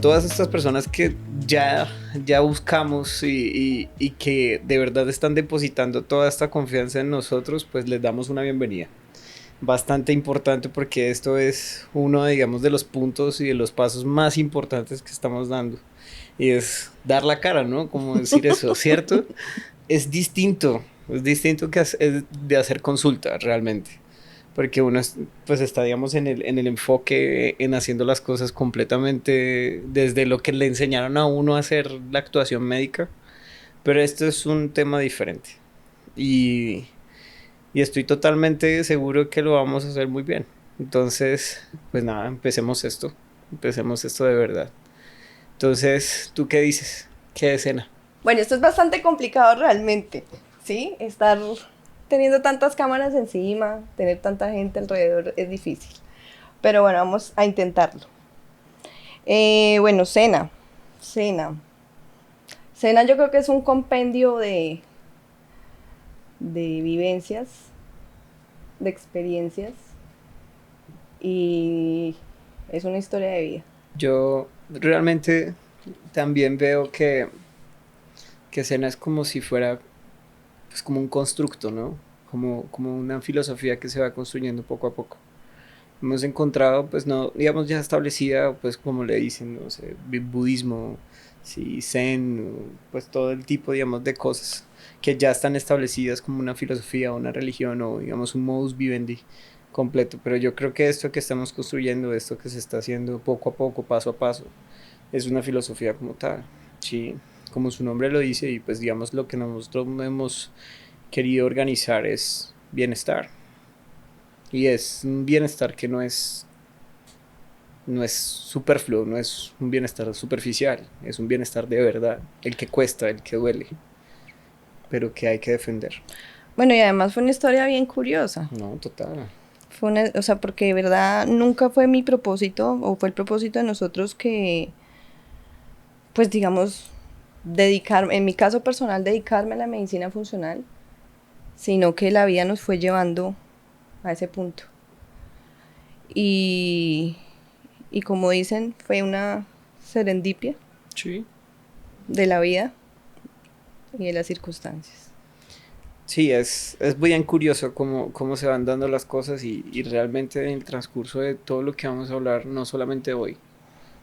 todas estas personas que ya buscamos y que de verdad están depositando toda esta confianza en nosotros, pues les damos una bienvenida. Bastante importante porque esto es uno, digamos, de los puntos y de los pasos más importantes que estamos dando. Y es dar la cara, ¿no? Como decir eso, ¿cierto? Es distinto que de hacer consulta realmente. Porque uno pues está, digamos, en el enfoque, en haciendo las cosas completamente desde lo que le enseñaron a uno a hacer la actuación médica. Pero esto es un tema diferente. Y, y estoy totalmente seguro que lo vamos a hacer muy bien. Entonces, pues nada, empecemos esto. Empecemos esto de verdad. Entonces, ¿tú qué dices? ¿Qué escena? Bueno, esto es bastante complicado realmente, ¿sí? Estar teniendo tantas cámaras encima, tener tanta gente alrededor es difícil. Pero bueno, vamos a intentarlo. Bueno, cena. Cena. Cena yo creo que es un compendio de vivencias, de experiencias y es una historia de vida. Yo realmente también veo que escena es como si fuera pues como un constructo, ¿no? Como una filosofía que se va construyendo poco a poco. Hemos encontrado, pues no, digamos ya establecida, pues como le dicen, no sé, budismo, sí, zen, pues todo el tipo, digamos, de cosas que ya están establecidas como una filosofía, una religión o digamos un modus vivendi completo. Pero yo creo que esto que estamos construyendo, esto que se está haciendo poco a poco, paso a paso, es una filosofía como tal, sí, como su nombre lo dice y pues digamos lo que nosotros hemos querido organizar es bienestar. Y es un bienestar que no es superfluo, no es un bienestar superficial, es un bienestar de verdad, el que cuesta, el que duele, pero que hay que defender. Bueno, y además fue una historia bien curiosa. No, total. O sea, porque de verdad nunca fue mi propósito o fue el propósito de nosotros que, pues digamos, en mi caso personal, dedicarme a la medicina funcional, sino que la vida nos fue llevando a ese punto. Y, y como dicen, fue una serendipia Sí. de la vida y de las circunstancias. Sí, es bien curioso cómo se van dando las cosas y realmente en el transcurso de todo lo que vamos a hablar, no solamente hoy,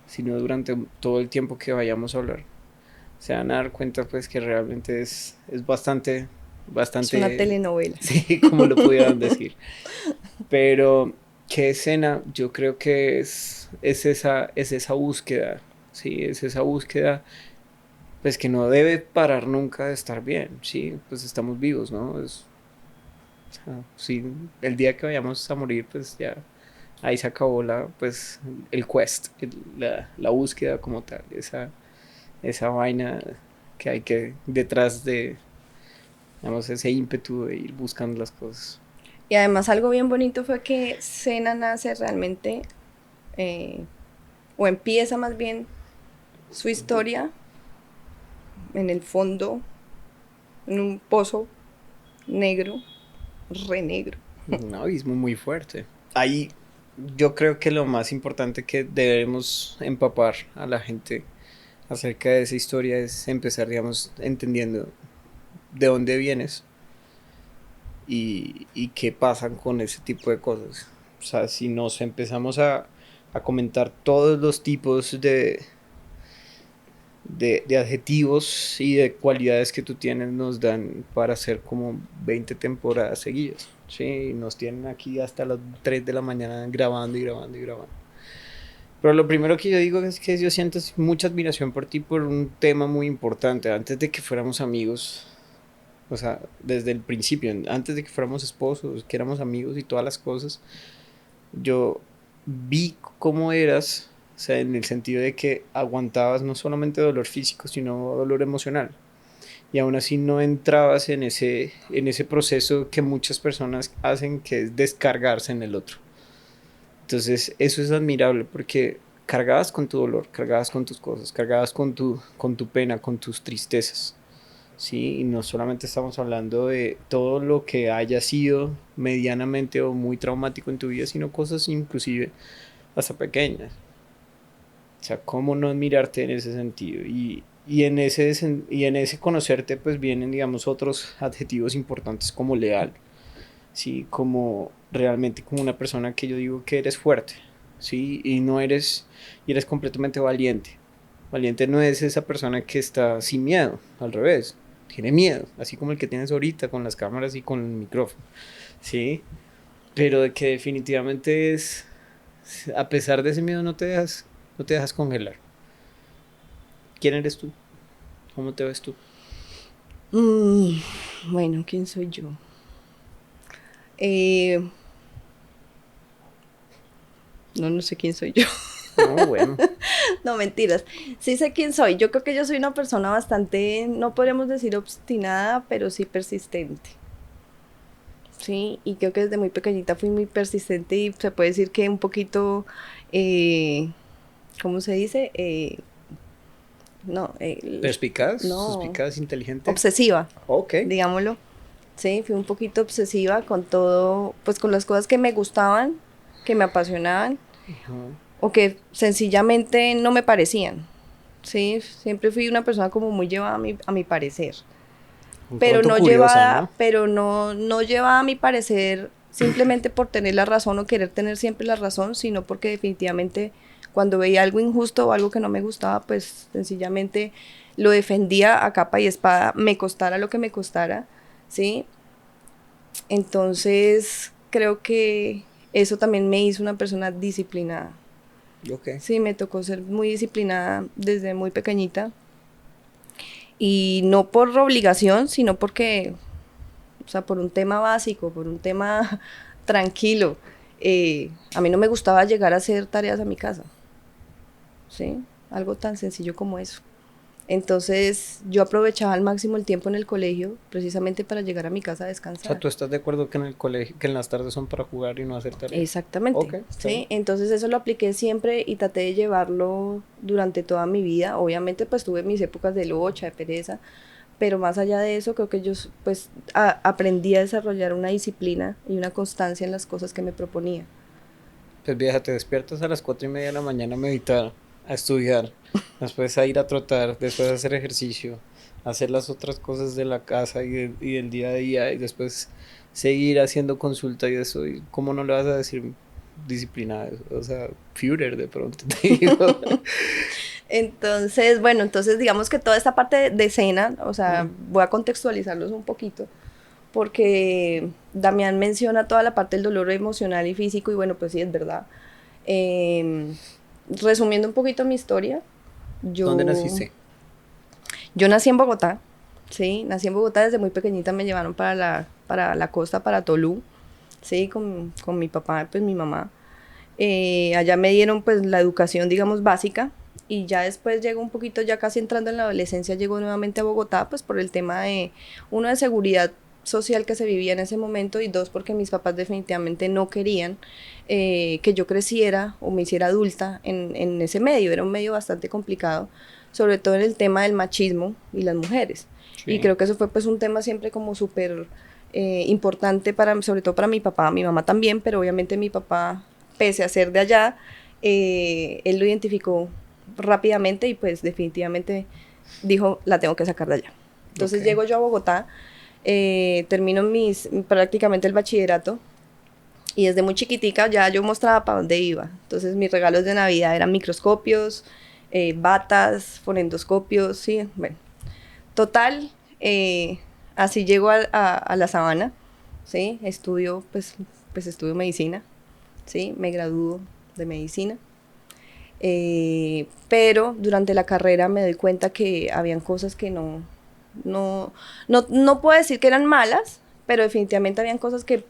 sino durante todo el tiempo que vayamos a hablar, se van a dar cuenta pues que realmente es bastante, Es una bastante, telenovela. sí, como lo pudieran decir. Pero, ¿qué escena? Yo creo que es esa búsqueda, sí, es esa búsqueda, pues que no debe parar nunca de estar bien, sí, pues estamos vivos, ¿no? Sí, el día que vayamos a morir, pues ya ahí se acabó pues, el quest, la búsqueda como tal, esa vaina que hay que, detrás de, digamos, ese ímpetu de ir buscando las cosas. Y además algo bien bonito fue que Cena nace realmente, eh, o empieza más bien su historia en el fondo, en un pozo negro, re negro. Un abismo muy fuerte. Ahí yo creo que lo más importante que debemos empapar a la gente acerca de esa historia es empezar, digamos, entendiendo de dónde vienes y qué pasan con ese tipo de cosas. O sea, si nos empezamos a comentar todos los tipos de adjetivos y de cualidades que tú tienes, nos dan para hacer como 20 temporadas seguidas. Sí, nos tienen aquí hasta las 3 de la mañana grabando y grabando y grabando. Pero lo primero que yo digo es que yo siento mucha admiración por ti por un tema muy importante. Antes de que fuéramos amigos, o sea, desde el principio, antes de que fuéramos esposos, que éramos amigos y todas las cosas, yo vi cómo eras, o sea, en el sentido de que aguantabas no solamente dolor físico, sino dolor emocional. Y aún así no entrabas en ese proceso que muchas personas hacen, que es descargarse en el otro. Entonces, eso es admirable porque cargabas con tu dolor, cargabas con tus cosas, cargabas con tu pena, con tus tristezas. Sí, y no solamente estamos hablando de todo lo que haya sido medianamente o muy traumático en tu vida, sino cosas inclusive hasta pequeñas. O sea, cómo no admirarte en ese sentido. Y en ese conocerte, pues vienen, digamos, otros adjetivos importantes como leal, ¿sí? Como realmente como una persona que yo digo que eres fuerte, ¿sí? Y eres completamente valiente. Valiente no es esa persona que está sin miedo, al revés, tiene miedo, así como el que tienes ahorita con las cámaras y con el micrófono, ¿sí? Pero de que definitivamente es, a pesar de ese miedo no te dejas congelar. ¿Quién eres tú? ¿Cómo te ves tú? Mm, bueno, ¿quién soy yo? Eh, no, no sé quién soy yo. No, bueno, No, mentiras. Sí sé quién soy. Yo creo que yo soy una persona bastante, no podríamos decir obstinada, pero sí persistente. Sí, y creo que desde muy pequeñita fui muy persistente y se puede decir que un poquito, eh, ¿cómo se dice? No, perspicaz, no, suspicaz, inteligente. obsesiva, Ok. digámoslo. Sí, fui un poquito obsesiva con todo, pues con las cosas que me gustaban, que me apasionaban Ujú. o que sencillamente no me parecían. Sí, siempre fui una persona como muy llevada a mi parecer, Un pero tanto no curiosa, llevada, ¿no? pero no, no llevada a mi parecer simplemente por tener la razón o querer tener siempre la razón, sino porque definitivamente cuando veía algo injusto o algo que no me gustaba, pues sencillamente lo defendía a capa y espada, me costara lo que me costara, ¿sí? Entonces creo que eso también me hizo una persona disciplinada. Ok. Sí, me tocó ser muy disciplinada desde muy pequeñita y no por obligación, sino porque, o sea, por un tema básico, por un tema tranquilo. A mí no me gustaba llegar a hacer tareas a mi casa, ¿sí? Algo tan sencillo como eso. Entonces yo aprovechaba al máximo el tiempo en el colegio precisamente para llegar a mi casa a O sea, descansar. ¿tú estás de acuerdo que en el colegio, que en las tardes son para jugar y no hacer tareas? Exactamente, Ok, está bien. ¿sí? Entonces eso lo apliqué siempre y traté de llevarlo durante toda mi vida. Obviamente pues tuve mis épocas de locha, de pereza, pero más allá de eso creo que yo pues aprendí a desarrollar una disciplina y una constancia en las cosas que me proponía. Pues vieja, te despiertas a las 4:30 de la mañana a meditar, a estudiar, después a ir a trotar, después a hacer ejercicio, a hacer las otras cosas de la casa y del día a día y después seguir haciendo consulta y eso. ¿Y cómo no le vas a decir disciplinada? O sea, Führer de pronto te digo. Entonces, bueno, entonces digamos que toda esta parte de escena, o sea, Mm. voy a contextualizarlos un poquito, porque Damián menciona toda la parte del dolor emocional y físico, y bueno, pues sí, es verdad. Eh, Resumiendo un poquito mi historia, ¿Dónde yo, naciste? yo nací en Bogotá, sí, nací en Bogotá, desde muy pequeñita me llevaron para la costa, para Tolú, sí, con mi papá, pues mi mamá. Allá me dieron pues la educación, digamos, básica, y ya después llegó un poquito, ya casi entrando en la adolescencia, llegó nuevamente a Bogotá, pues por el tema de, uno, de seguridad social que se vivía en ese momento, y dos, porque mis papás definitivamente no querían que yo creciera o me hiciera adulta en ese medio. Era un medio bastante complicado, sobre todo en el tema del machismo y las mujeres. Y Sí. creo que eso fue pues un tema siempre como súper importante para, sobre todo para mi papá, mi mamá también, pero obviamente mi papá, pese a ser de allá, él lo identificó rápidamente y pues definitivamente dijo, la tengo que sacar de allá. Ok. Entonces llego yo a Bogotá, termino prácticamente el bachillerato, y desde muy chiquitica ya yo mostraba para dónde iba. Entonces mis regalos de Navidad eran microscopios, batas, fonendoscopios, sí, bueno. Total, así llego a la Sabana, ¿sí? Estudio, pues estudio medicina, ¿sí? Me gradúo de medicina. Pero durante la carrera me doy cuenta que habían cosas que no puedo decir que eran malas, pero definitivamente habían cosas que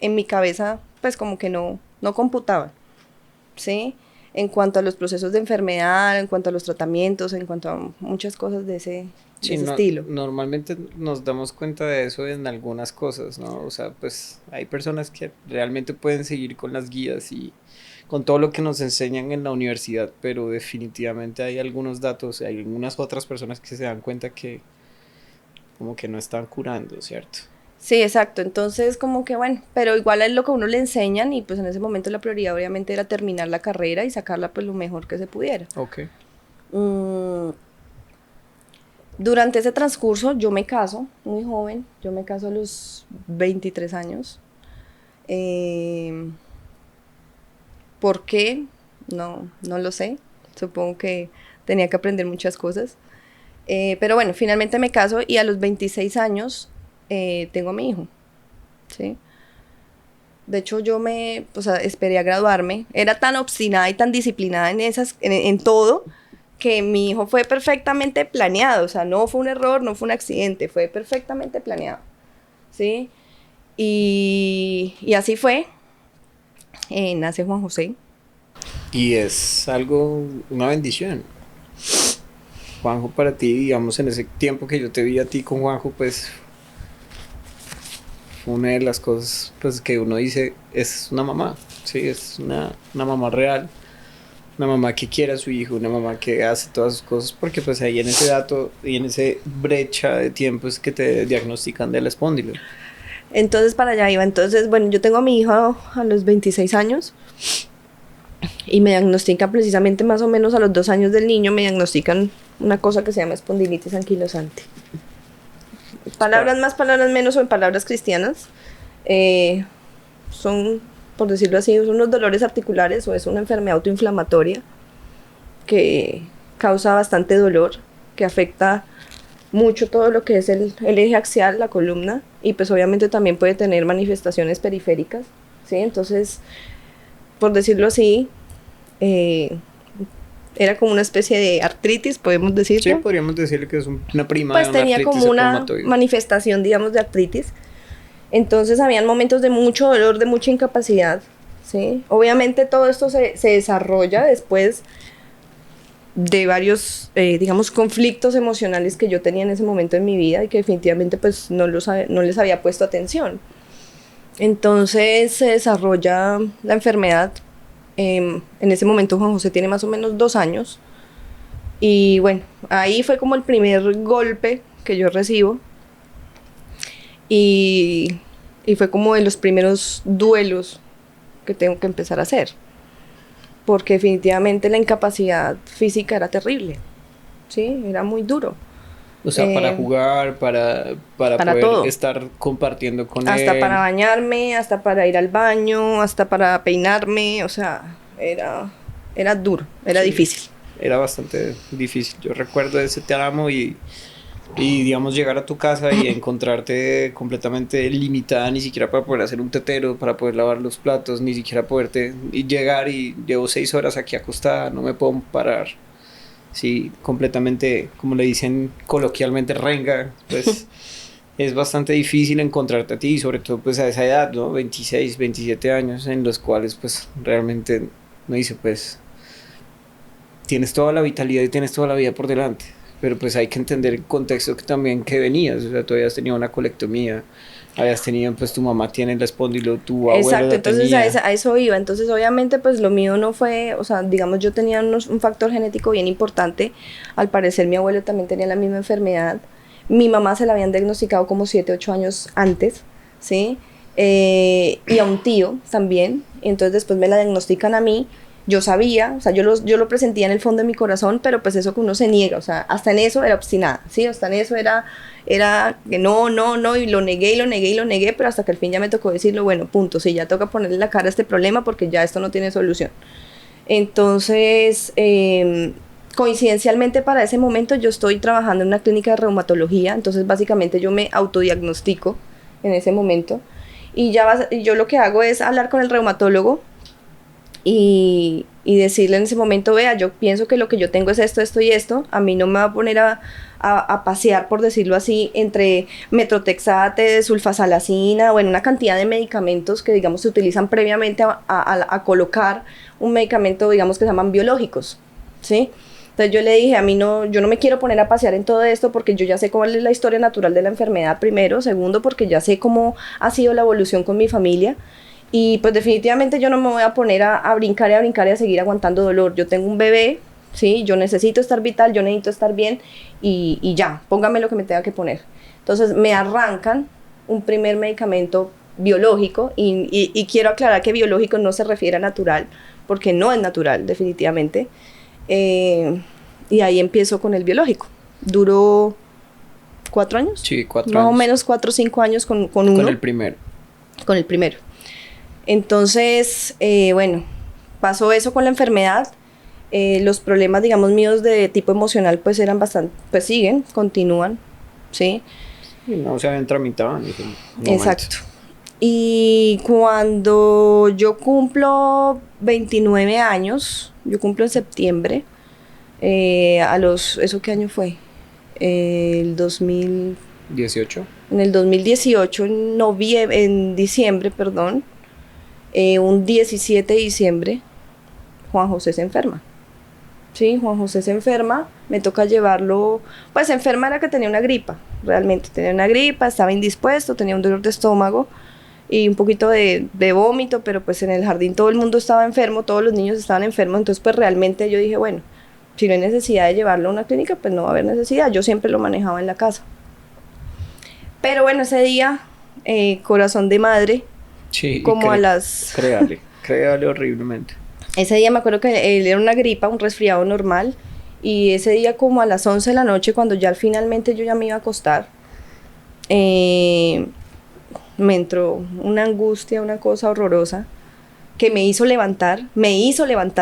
en mi cabeza pues como que no computaban, ¿sí? En cuanto a los procesos de enfermedad, en cuanto a los tratamientos, en cuanto a muchas cosas de Sí, ese no, estilo. normalmente nos damos cuenta de eso en algunas cosas, ¿no? O sea, pues hay personas que realmente pueden seguir con las guías y con todo lo que nos enseñan en la universidad, pero definitivamente hay algunos datos, hay algunas otras personas que se dan cuenta que como que no están curando, ¿cierto? Sí, exacto. Entonces, como que bueno, pero igual es lo que a uno le enseñan y pues en ese momento la prioridad obviamente era terminar la carrera y sacarla pues lo mejor que se pudiera. Ok. Mm, Durante ese transcurso yo me caso muy joven, yo me caso a los 23 años. Eh, ¿Por qué? No, no lo sé. Supongo que tenía que aprender muchas cosas. Pero bueno, finalmente me caso y a los 26 años tengo a mi hijo. ¿Sí? De hecho, o sea, esperé a graduarme. Era tan obstinada y tan disciplinada en todo, que mi hijo fue perfectamente planeado. O sea, no fue un error, no fue un accidente, fue perfectamente planeado. ¿Sí? Y así fue. Nace Juan José. Y es algo, una bendición. Juanjo para ti, digamos, en ese tiempo que yo te vi a ti con Juanjo, pues fue una de las cosas pues, que uno dice, es una mamá, sí, es una mamá real, una mamá que quiere a su hijo, una mamá que hace todas sus cosas, porque pues ahí en ese dato y en ese brecha de tiempo es que te diagnostican del espóndilo. Entonces para allá iba. Entonces, bueno, yo tengo a mi hijo a los 26 años y me diagnostican precisamente más o menos a los 2 años del niño, me diagnostican una cosa que se llama espondilitis anquilosante. Palabras más, palabras menos, o en palabras cristianas, eh, son, por decirlo así, son unos dolores articulares o es una enfermedad autoinflamatoria que causa bastante dolor, que afecta mucho todo lo que es el eje axial, la columna, y pues obviamente también puede tener manifestaciones periféricas, ¿sí? Entonces, por decirlo así, eh, era como una especie de artritis, podemos Sí, decirlo. podríamos decirle que es una prima de Pues una tenía artritis como una reumatoide. manifestación, digamos, de artritis. Entonces habían momentos de mucho dolor, de mucha incapacidad, ¿sí? Obviamente todo esto se desarrolla después de varios, digamos, conflictos emocionales que yo tenía en ese momento en mi vida y que definitivamente pues no les había puesto atención. Entonces se desarrolla la enfermedad. En ese momento Juan José tiene más o menos 2 años. Y bueno, ahí fue como el primer golpe que yo recibo. Y, y fue como de los primeros duelos que tengo que empezar a hacer. Porque definitivamente la incapacidad física era terrible. Sí, era muy duro. O sea, para Eh, jugar, para para poder todo. estar compartiendo con Hasta para él. bañarme, hasta para ir al baño, hasta para peinarme. O sea, era duro, era Sí, difícil. era bastante difícil. Yo recuerdo ese tramo y digamos llegar a tu casa y encontrarte completamente limitada, ni siquiera para poder hacer un tetero, para poder lavar los platos, ni siquiera poderte y llegar y llevo 6 horas aquí acostada, no me puedo parar. Sí, completamente, como le dicen coloquialmente, renga, pues es bastante difícil encontrarte a ti, sobre todo pues a esa edad, ¿no? 26, 27 años, en los cuales pues realmente no dice pues tienes toda la vitalidad y tienes toda la vida por delante, pero pues hay que entender el contexto que también que venías, o sea, tú habías tenido una colectomía, habías tenido, pues tu mamá tiene el espóndilo, tu abuelo Exacto, la entonces tenía. a eso iba. Entonces, obviamente, pues lo mío no fue, o sea, digamos, yo tenía un factor genético bien importante. Al parecer, mi abuelo también tenía la misma enfermedad. Mi mamá se la habían diagnosticado como 7, 8 años antes, ¿sí? Y a un tío también. Y entonces, después me la diagnostican a mí. Yo sabía, o sea, yo lo presentía en el fondo de mi corazón, pero pues eso que uno se niega, o sea, hasta en eso era obstinada, ¿sí? Hasta en eso era que no, no, no, y lo negué, y lo negué, y lo negué, pero hasta que al fin ya me tocó decirlo, bueno, punto, sí, ya toca ponerle la cara a este problema porque ya esto no tiene solución. Entonces, coincidencialmente para ese momento yo estoy trabajando en una clínica de reumatología, entonces básicamente yo me autodiagnostico en ese momento, y yo lo que hago es hablar con el reumatólogo y decirle en ese momento, vea, yo pienso que lo que yo tengo es esto, esto y esto, a mí no me va a poner a pasear, por decirlo así, entre metrotexate, sulfasalacina, bueno, una cantidad de medicamentos que, digamos, se utilizan previamente a colocar un medicamento, digamos, que se llaman biológicos, ¿sí? Entonces yo le dije, a mí no, yo no me quiero poner a pasear en todo esto porque yo ya sé cuál es la historia natural de la enfermedad, primero, segundo, porque ya sé cómo ha sido la evolución con mi familia. Y pues definitivamente yo no me voy a poner a brincar y a brincar y a seguir aguantando dolor. Yo tengo un bebé, ¿sí? Yo necesito estar vital, yo necesito estar bien y ya, póngame lo que me tenga que poner. Entonces me arrancan un primer medicamento biológico, y quiero aclarar que biológico no se refiere a natural, porque no es natural, definitivamente. Y ahí empiezo con el biológico. Duró 4 años. Sí, 4 Más años. o menos 4 o 5 años con uno. Con el primero. Con el primero. Entonces, bueno, pasó eso con la enfermedad. Los problemas, digamos, míos de tipo emocional, pues eran bastante, pues siguen, continúan, ¿sí? Y no se habían tramitado en ese momento. Exacto. Y cuando yo cumplo 29 años, yo cumplo en septiembre, ¿eso qué año fue? El 2000... 18. En el 2018, en diciembre, perdón, un 17 de diciembre, Juan José se enferma. Sí, Juan José se enferma, me toca llevarlo, pues se enferma era que tenía una gripa, realmente tenía una gripa, estaba indispuesto, tenía un dolor de estómago y un poquito de vómito, pero pues en el jardín todo el mundo estaba enfermo, todos los niños estaban enfermos, entonces pues realmente yo dije, bueno, si no hay necesidad de llevarlo a una clínica, pues no va a haber necesidad, yo siempre lo manejaba en la casa. Pero bueno, ese día, corazón de madre, Sí, como a las... Créale horriblemente. Ese día me acuerdo que él era una gripa, un resfriado normal, y ese día como a las 11 de la noche, cuando ya finalmente yo ya me iba a acostar, me entró una angustia, una cosa horrorosa, que me hizo levantar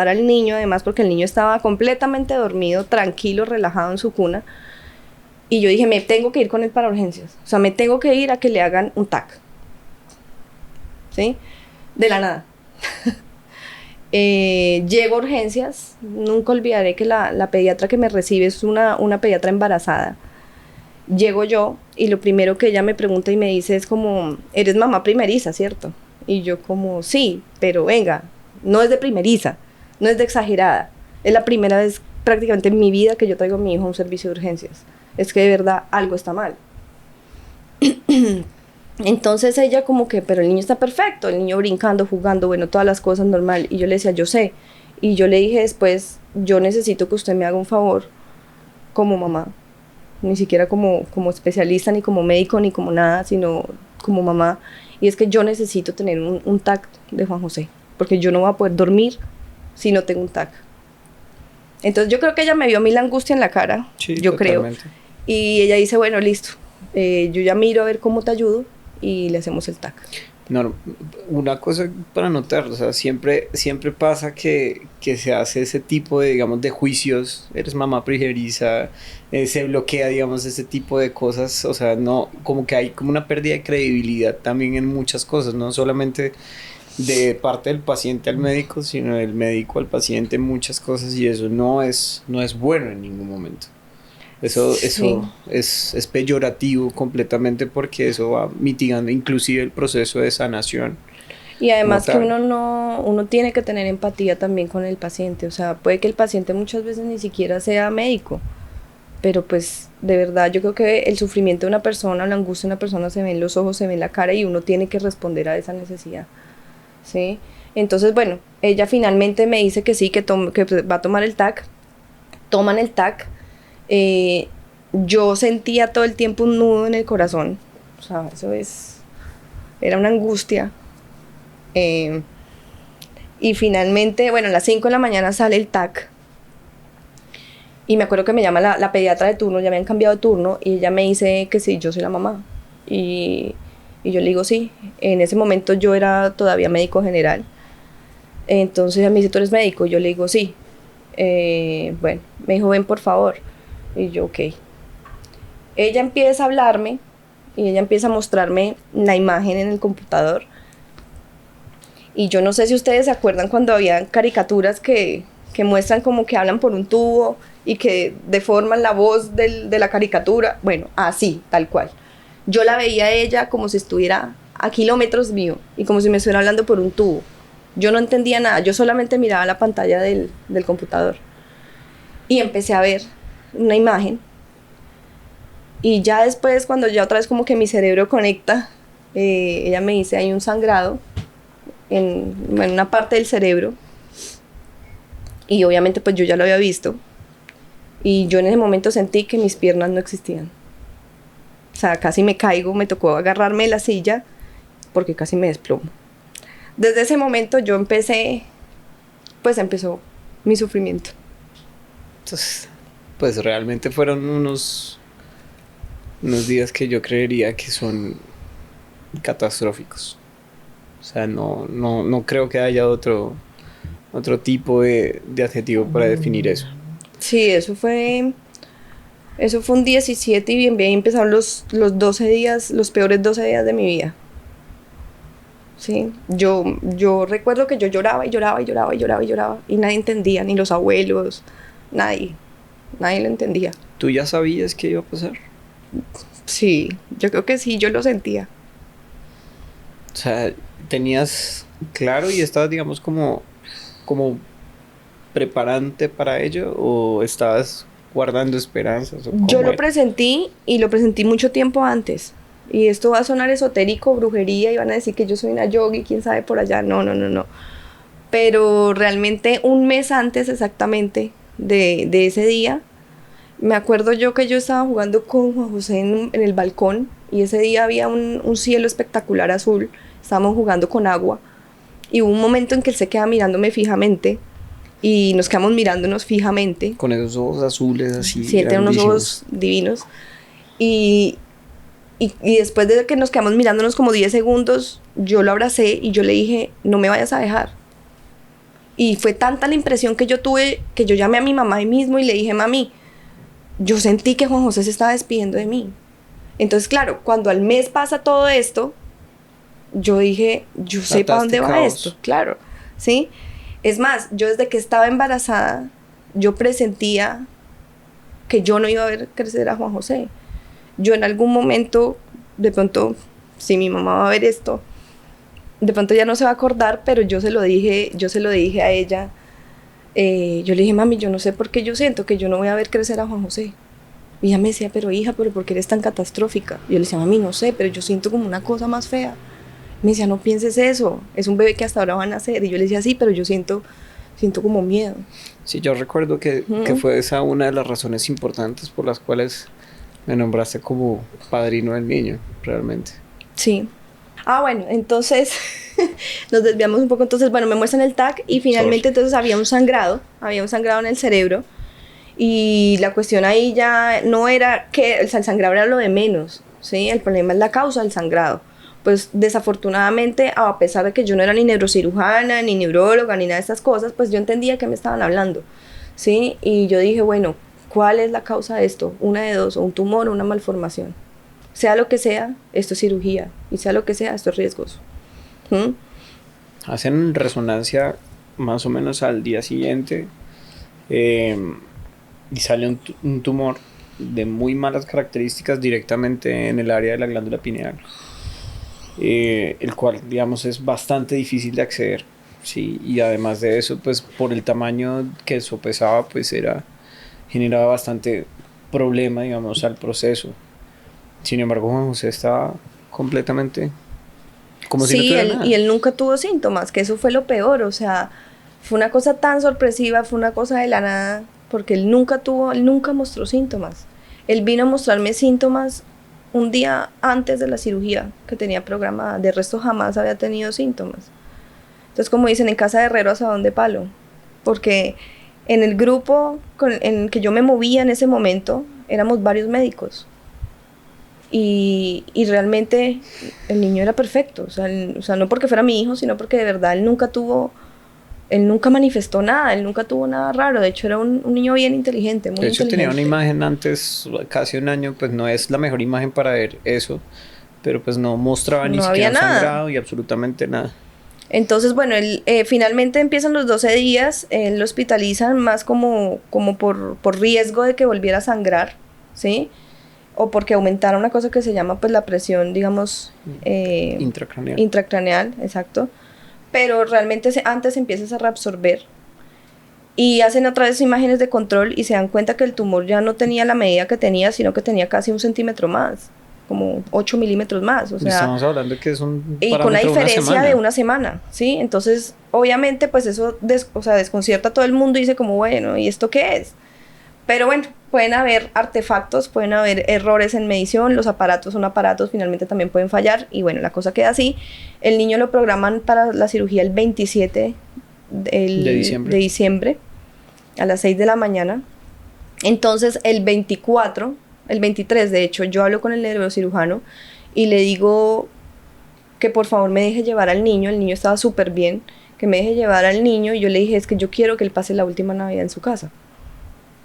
al niño, además porque el niño estaba completamente dormido, tranquilo, relajado en su cuna, y yo dije, me tengo que ir con él para urgencias, o sea, me tengo que ir a que le hagan un TAC, ¿sí? De la nada. Llego a urgencias, nunca olvidaré que la pediatra que me recibe es una pediatra embarazada. Llego yo y lo primero que ella me pregunta y me dice es como, eres mamá primeriza, ¿cierto? Y yo como, sí, pero venga, no es de primeriza, no es de exagerada. Es la primera vez prácticamente en mi vida que yo traigo a mi hijo a un servicio de urgencias. Es que de verdad algo está mal. Entonces ella como que, pero el niño está perfecto, el niño brincando, jugando, bueno, todas las cosas normal. Y yo le decía, yo sé. Y yo le dije después, yo necesito que usted me haga un favor como mamá. Ni siquiera como especialista, ni como médico, ni como nada, sino como mamá. Y es que yo necesito tener un TAC de Juan José, porque yo no voy a poder dormir si no tengo un TAC. Entonces yo creo que ella me vio a mí la angustia en la cara, Sí, yo totalmente. creo. Y ella dice, bueno, listo, yo ya miro a ver cómo te ayudo y le hacemos el TAC. No, una cosa para notar, o sea, siempre pasa que se hace ese tipo de, digamos, de juicios, eres mamá primeriza, se bloquea, digamos, ese tipo de cosas, o sea, no, como que hay como una pérdida de credibilidad también en muchas cosas, no solamente de parte del paciente al médico, sino del médico al paciente en muchas cosas, y eso no es bueno en ningún momento. Eso es peyorativo completamente porque eso va mitigando inclusive el proceso de sanación. Y además que uno tiene que tener empatía también con el paciente, o sea, puede que el paciente muchas veces ni siquiera sea médico, pero pues de verdad yo creo que el sufrimiento de una persona, la angustia de una persona se ve en los ojos, se ve en la cara y uno tiene que responder a esa necesidad, ¿sí? Entonces, bueno, ella finalmente me dice que sí, que va a tomar el TAC, toman el TAC. Yo sentía todo el tiempo un nudo en el corazón, o sea, era una angustia. Y finalmente, bueno, a las 5 de la mañana sale el TAC. Y me acuerdo que me llama la pediatra de turno, ya me habían cambiado de turno, y ella me dice que sí, yo soy la mamá. Y yo le digo sí. En ese momento yo era todavía médico general. Entonces ella me dice, ¿tú eres médico? Yo le digo sí. Bueno, me dijo, ven por favor. Y yo, ok. Ella empieza a hablarme y ella empieza a mostrarme la imagen en el computador. Y yo no sé si ustedes se acuerdan cuando había caricaturas que muestran como que hablan por un tubo y que deforman la voz de la caricatura. Bueno, así, tal cual. Yo la veía a ella como si estuviera a kilómetros mío y como si me estuviera hablando por un tubo. Yo no entendía nada, yo solamente miraba la pantalla del computador. Y empecé a ver una imagen. Y ya después, cuando ya otra vez como que mi cerebro conecta, ella me dice, hay un sangrado en una parte del cerebro. Y obviamente pues yo ya lo había visto. Y yo en ese momento sentí que mis piernas no existían. sea, casi me caigo, me tocó agarrarme de la silla porque casi me desplomo. Desde ese momento yo empezó mi sufrimiento. Entonces, pues realmente fueron unos días que yo creería que son catastróficos. O sea, no creo que haya otro tipo de adjetivo para definir eso. Sí, eso fue un 17 y bien empezaron los 12 días, los peores 12 días de mi vida. Sí, yo recuerdo que yo lloraba y nadie entendía, ni los abuelos, nadie lo entendía. ¿Tú ya sabías qué iba a pasar? Sí, yo creo que sí, yo lo sentía. O sea, tenías claro y estabas, digamos, como preparante para ello, o estabas guardando esperanzas, o Yo cómo lo era? presentí y lo presentí mucho tiempo antes. Y esto va a sonar esotérico, brujería, y van a decir que yo soy una yogi, quién sabe por allá. No. Pero realmente un mes antes exactamente de ese día, me acuerdo yo que yo estaba jugando con Juan José en el balcón, y ese día había un cielo espectacular azul, estábamos jugando con agua, y hubo un momento en que él se queda mirándome fijamente, y nos quedamos mirándonos fijamente. Con esos ojos azules así, Sí, él tiene unos ojos divinos. Y después de que nos quedamos mirándonos como 10 segundos, yo lo abracé y yo le dije, no me vayas a dejar. Y fue tanta la impresión que yo tuve, que yo llamé a mi mamá ahí mismo y le dije, mami, yo sentí que Juan José se estaba despidiendo de mí. Entonces, claro, cuando al mes pasa todo esto, yo dije, yo sé para dónde va esto, claro, ¿sí? Es más, yo desde que estaba embarazada, yo presentía que yo no iba a ver crecer a Juan José. Yo en algún momento, de pronto, si mi mamá va a ver esto, de pronto ya no se va a acordar, pero yo se lo dije a ella. Yo le dije, mami, yo no sé por qué yo siento que yo no voy a ver crecer a Juan José. Y ella me decía, pero hija, ¿pero por qué eres tan catastrófica? Y yo le decía, mami, no sé, pero yo siento como una cosa más fea. Me decía, no pienses eso, es un bebé que hasta ahora va a nacer. Y yo le decía, sí, pero yo siento como miedo. Sí, yo recuerdo que fue esa una de las razones importantes por las cuales me nombraste como padrino del niño, realmente. Sí. Bueno, entonces nos desviamos un poco. Entonces, bueno, me muestran el TAC y finalmente entonces había un sangrado en el cerebro, y la cuestión ahí ya no era que el sangrado era lo de menos, ¿sí? El problema es la causa del sangrado. Pues desafortunadamente, a pesar de que yo no era ni neurocirujana, ni neuróloga, ni nada de estas cosas, pues yo entendía que me estaban hablando, ¿sí? Y yo dije, bueno, ¿cuál es la causa de esto? Una de dos, o un tumor o una malformación. Sea lo que sea, esto es cirugía, y sea lo que sea, esto es riesgoso. Hacen resonancia más o menos al día siguiente, y sale un tumor de muy malas características directamente en el área de la glándula pineal, el cual, digamos, es bastante difícil de acceder, ¿sí? Y además de eso, pues por el tamaño que sopesaba, pues generaba bastante problema, digamos, al proceso. Sin embargo, Juan José estaba completamente como si no tuviera nada. Y él nunca tuvo síntomas, que eso fue lo peor. O sea, fue una cosa tan sorpresiva, fue una cosa de la nada, porque él nunca mostró síntomas. Él vino a mostrarme síntomas un día antes de la cirugía que tenía programada. De resto jamás había tenido síntomas. Entonces, como dicen, en casa de herrero asadón de palo. Porque en el grupo en el que yo me movía en ese momento, éramos varios médicos. Y realmente el niño era perfecto. O sea, no porque fuera mi hijo, sino porque de verdad él nunca manifestó nada, él nunca tuvo nada raro. De hecho, era un niño bien inteligente, muy inteligente. De hecho, tenía una imagen antes, casi un año, pues no es la mejor imagen para ver eso, pero pues no mostraba ni siquiera sangrado y absolutamente nada. Entonces, bueno, él, finalmente empiezan los 12 días, él lo hospitalizan más como por riesgo de que volviera a sangrar, ¿sí? O porque aumentara una cosa que se llama pues la presión, digamos, intracraneal, exacto. Pero realmente antes empiezas a reabsorber y hacen otra vez imágenes de control y se dan cuenta que el tumor ya no tenía la medida que tenía, sino que tenía casi 1 centímetro más, como 8 milímetros más. O sea, estamos hablando de que es un y con una diferencia de una semana, ¿sí? Entonces, obviamente, pues eso desconcierta a todo el mundo y dice como, bueno, ¿y esto qué es? Pero bueno, pueden haber artefactos, pueden haber errores en medición, los aparatos son aparatos, finalmente también pueden fallar y bueno, la cosa queda así. El niño lo programan para la cirugía el 27 de diciembre a las 6 de la mañana. Entonces el 24, el 23 de hecho, yo hablo con el neurocirujano y le digo que por favor me deje llevar al niño. El niño estaba súper bien, que me deje llevar al niño y yo le dije, es que yo quiero que él pase la última Navidad en su casa.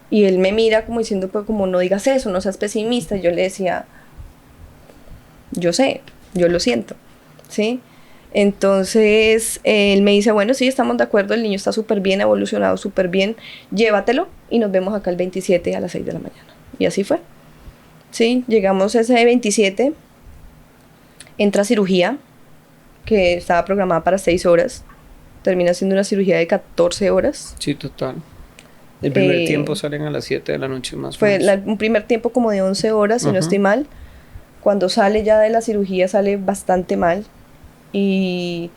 Y él me mira como diciendo, pues como no digas eso, no seas pesimista. Y yo le decía, yo sé, yo lo siento, ¿sí? Entonces él me dice, bueno, sí, estamos de acuerdo, el niño está súper bien, ha evolucionado súper bien, llévatelo y nos vemos acá el 27 a las 6 de la mañana. Y así fue, ¿sí? Llegamos ese 27, entra cirugía, que estaba programada para 6 horas, termina siendo una cirugía de 14 horas. Sí, total. El primer tiempo salen a las 7 de la noche más o Fue menos. un primer tiempo como de 11 horas, si no estoy mal. Cuando sale ya de la cirugía sale bastante mal y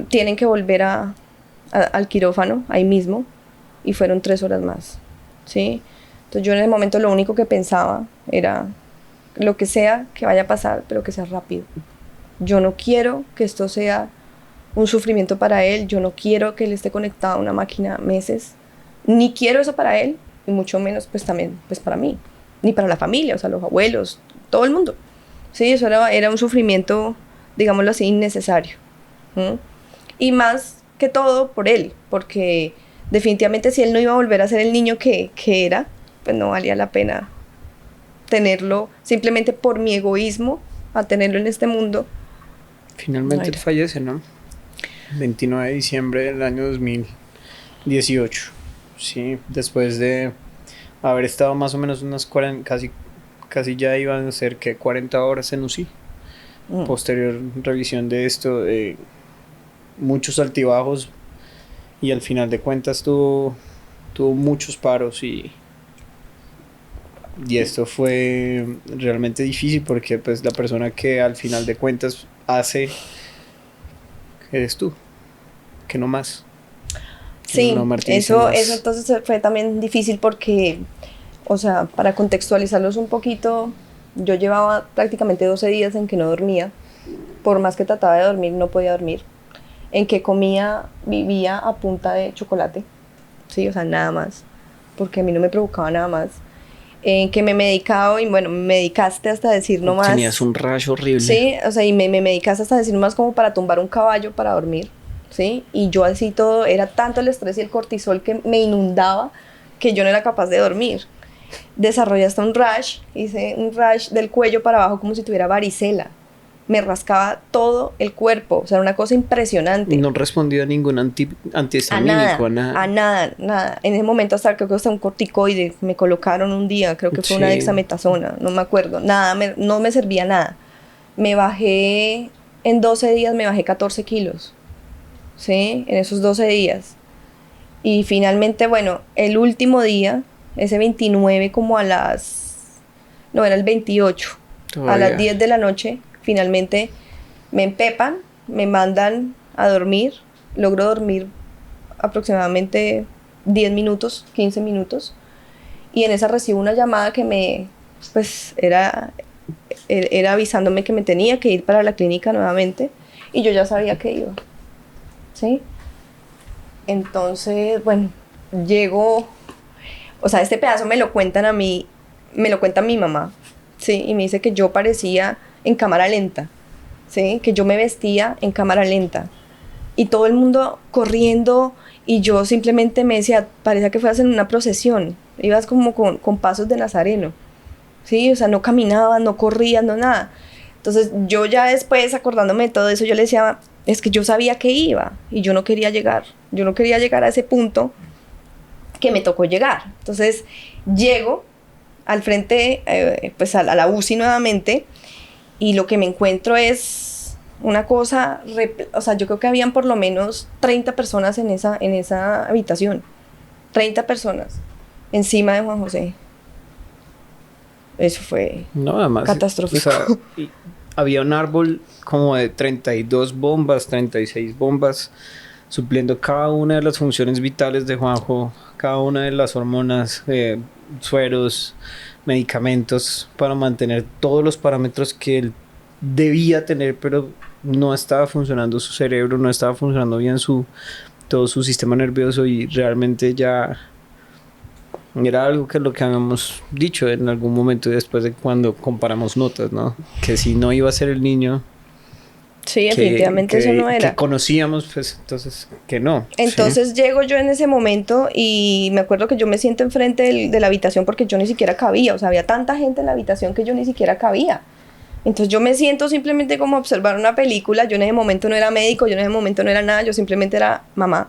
tienen que volver al quirófano ahí mismo y fueron 3 horas más, ¿sí? Entonces yo en el momento lo único que pensaba era lo que sea que vaya a pasar, pero que sea rápido. Yo no quiero que esto sea un sufrimiento para él, yo no quiero que él esté conectado a una máquina meses, ni quiero eso para él, y mucho menos pues también pues para mí, ni para la familia, o sea, los abuelos, todo el mundo. Sí, eso era un sufrimiento, digámoslo así, innecesario. Y más que todo por él, porque definitivamente si él no iba a volver a ser el niño que era, pues no valía la pena tenerlo simplemente por mi egoísmo, a tenerlo en este mundo. Finalmente él fallece, ¿no? 29 de diciembre del año 2018. Sí, después de haber estado más o menos unas 40, casi ya iban a ser que 40 horas en UCI. Posterior revisión de esto, muchos altibajos y al final de cuentas tuvo muchos paros y esto fue realmente difícil porque pues la persona que al final de cuentas hace eres tú, que no más. Sí, eso entonces fue también difícil porque, o sea, para contextualizarlos un poquito, yo llevaba prácticamente 12 días en que no dormía, por más que trataba de dormir, no podía dormir, en que comía, vivía a punta de chocolate, sí, o sea, nada más, porque a mí no me provocaba nada más, en que me medicaba y bueno, me medicaste hasta decir no más. Tenías un rash horrible. Sí, o sea, y me medicaste hasta decir no más como para tumbar un caballo para dormir. ¿Sí? Y yo así todo, era tanto el estrés y el cortisol que me inundaba que yo no era capaz de dormir. Desarrollé hasta un rash, hice un rash del cuello para abajo como si tuviera varicela. Me rascaba todo el cuerpo, o sea, era una cosa impresionante. No respondió a ningún antihistamínico, a nada. En ese momento hasta creo que hasta un corticoide me colocaron un día, creo que fue una dexametasona, no me acuerdo. Nada, no me servía nada. Me bajé, en 12 días me bajé 14 kilos. ¿Sí? En esos 12 días. Y finalmente, bueno, el último día, ese 29 como a las... No, era el 28. Todavía. A las 10 de la noche, finalmente me empepan, me mandan a dormir. Logro dormir aproximadamente 10 minutos, 15 minutos. Y en esa recibo una llamada que pues era avisándome que me tenía que ir para la clínica nuevamente. Y yo ya sabía que iba. ¿Sí? Entonces, bueno, llego, o sea, este pedazo me lo cuentan a mí, me lo cuenta mi mamá, ¿sí? Y me dice que yo parecía en cámara lenta, ¿sí? Que yo me vestía en cámara lenta y todo el mundo corriendo y yo simplemente me decía, parecía que fueras en una procesión, ibas como con pasos de nazareno, ¿sí? O sea, no caminabas, no corrías, no nada. Entonces yo ya después, acordándome de todo eso, yo le decía, es que yo sabía que iba y yo no quería llegar a ese punto que me tocó llegar. Entonces llego al frente, pues a la UCI nuevamente y lo que me encuentro es una cosa, o sea, yo creo que habían por lo menos 30 personas en esa habitación, 30 personas encima de Juan José. Eso fue catastrófico. O sea, había un árbol como de 32 bombas, 36 bombas, supliendo cada una de las funciones vitales de Juanjo cada una de las hormonas, sueros, medicamentos para mantener todos los parámetros que él debía tener, pero no estaba funcionando su cerebro, no estaba funcionando bien todo su sistema nervioso, y realmente ya era algo que lo que habíamos dicho en algún momento después de cuando comparamos notas, ¿no? Que si no iba a ser el niño Sí, definitivamente eso no era. que conocíamos, pues entonces que no. Entonces llego yo en ese momento y me acuerdo que yo me siento enfrente de la habitación porque yo ni siquiera cabía, o sea, había tanta gente en la habitación que yo ni siquiera cabía. Entonces yo me siento simplemente como a observar una película. Yo en ese momento no era médico, yo en ese momento no era nada, yo simplemente era mamá.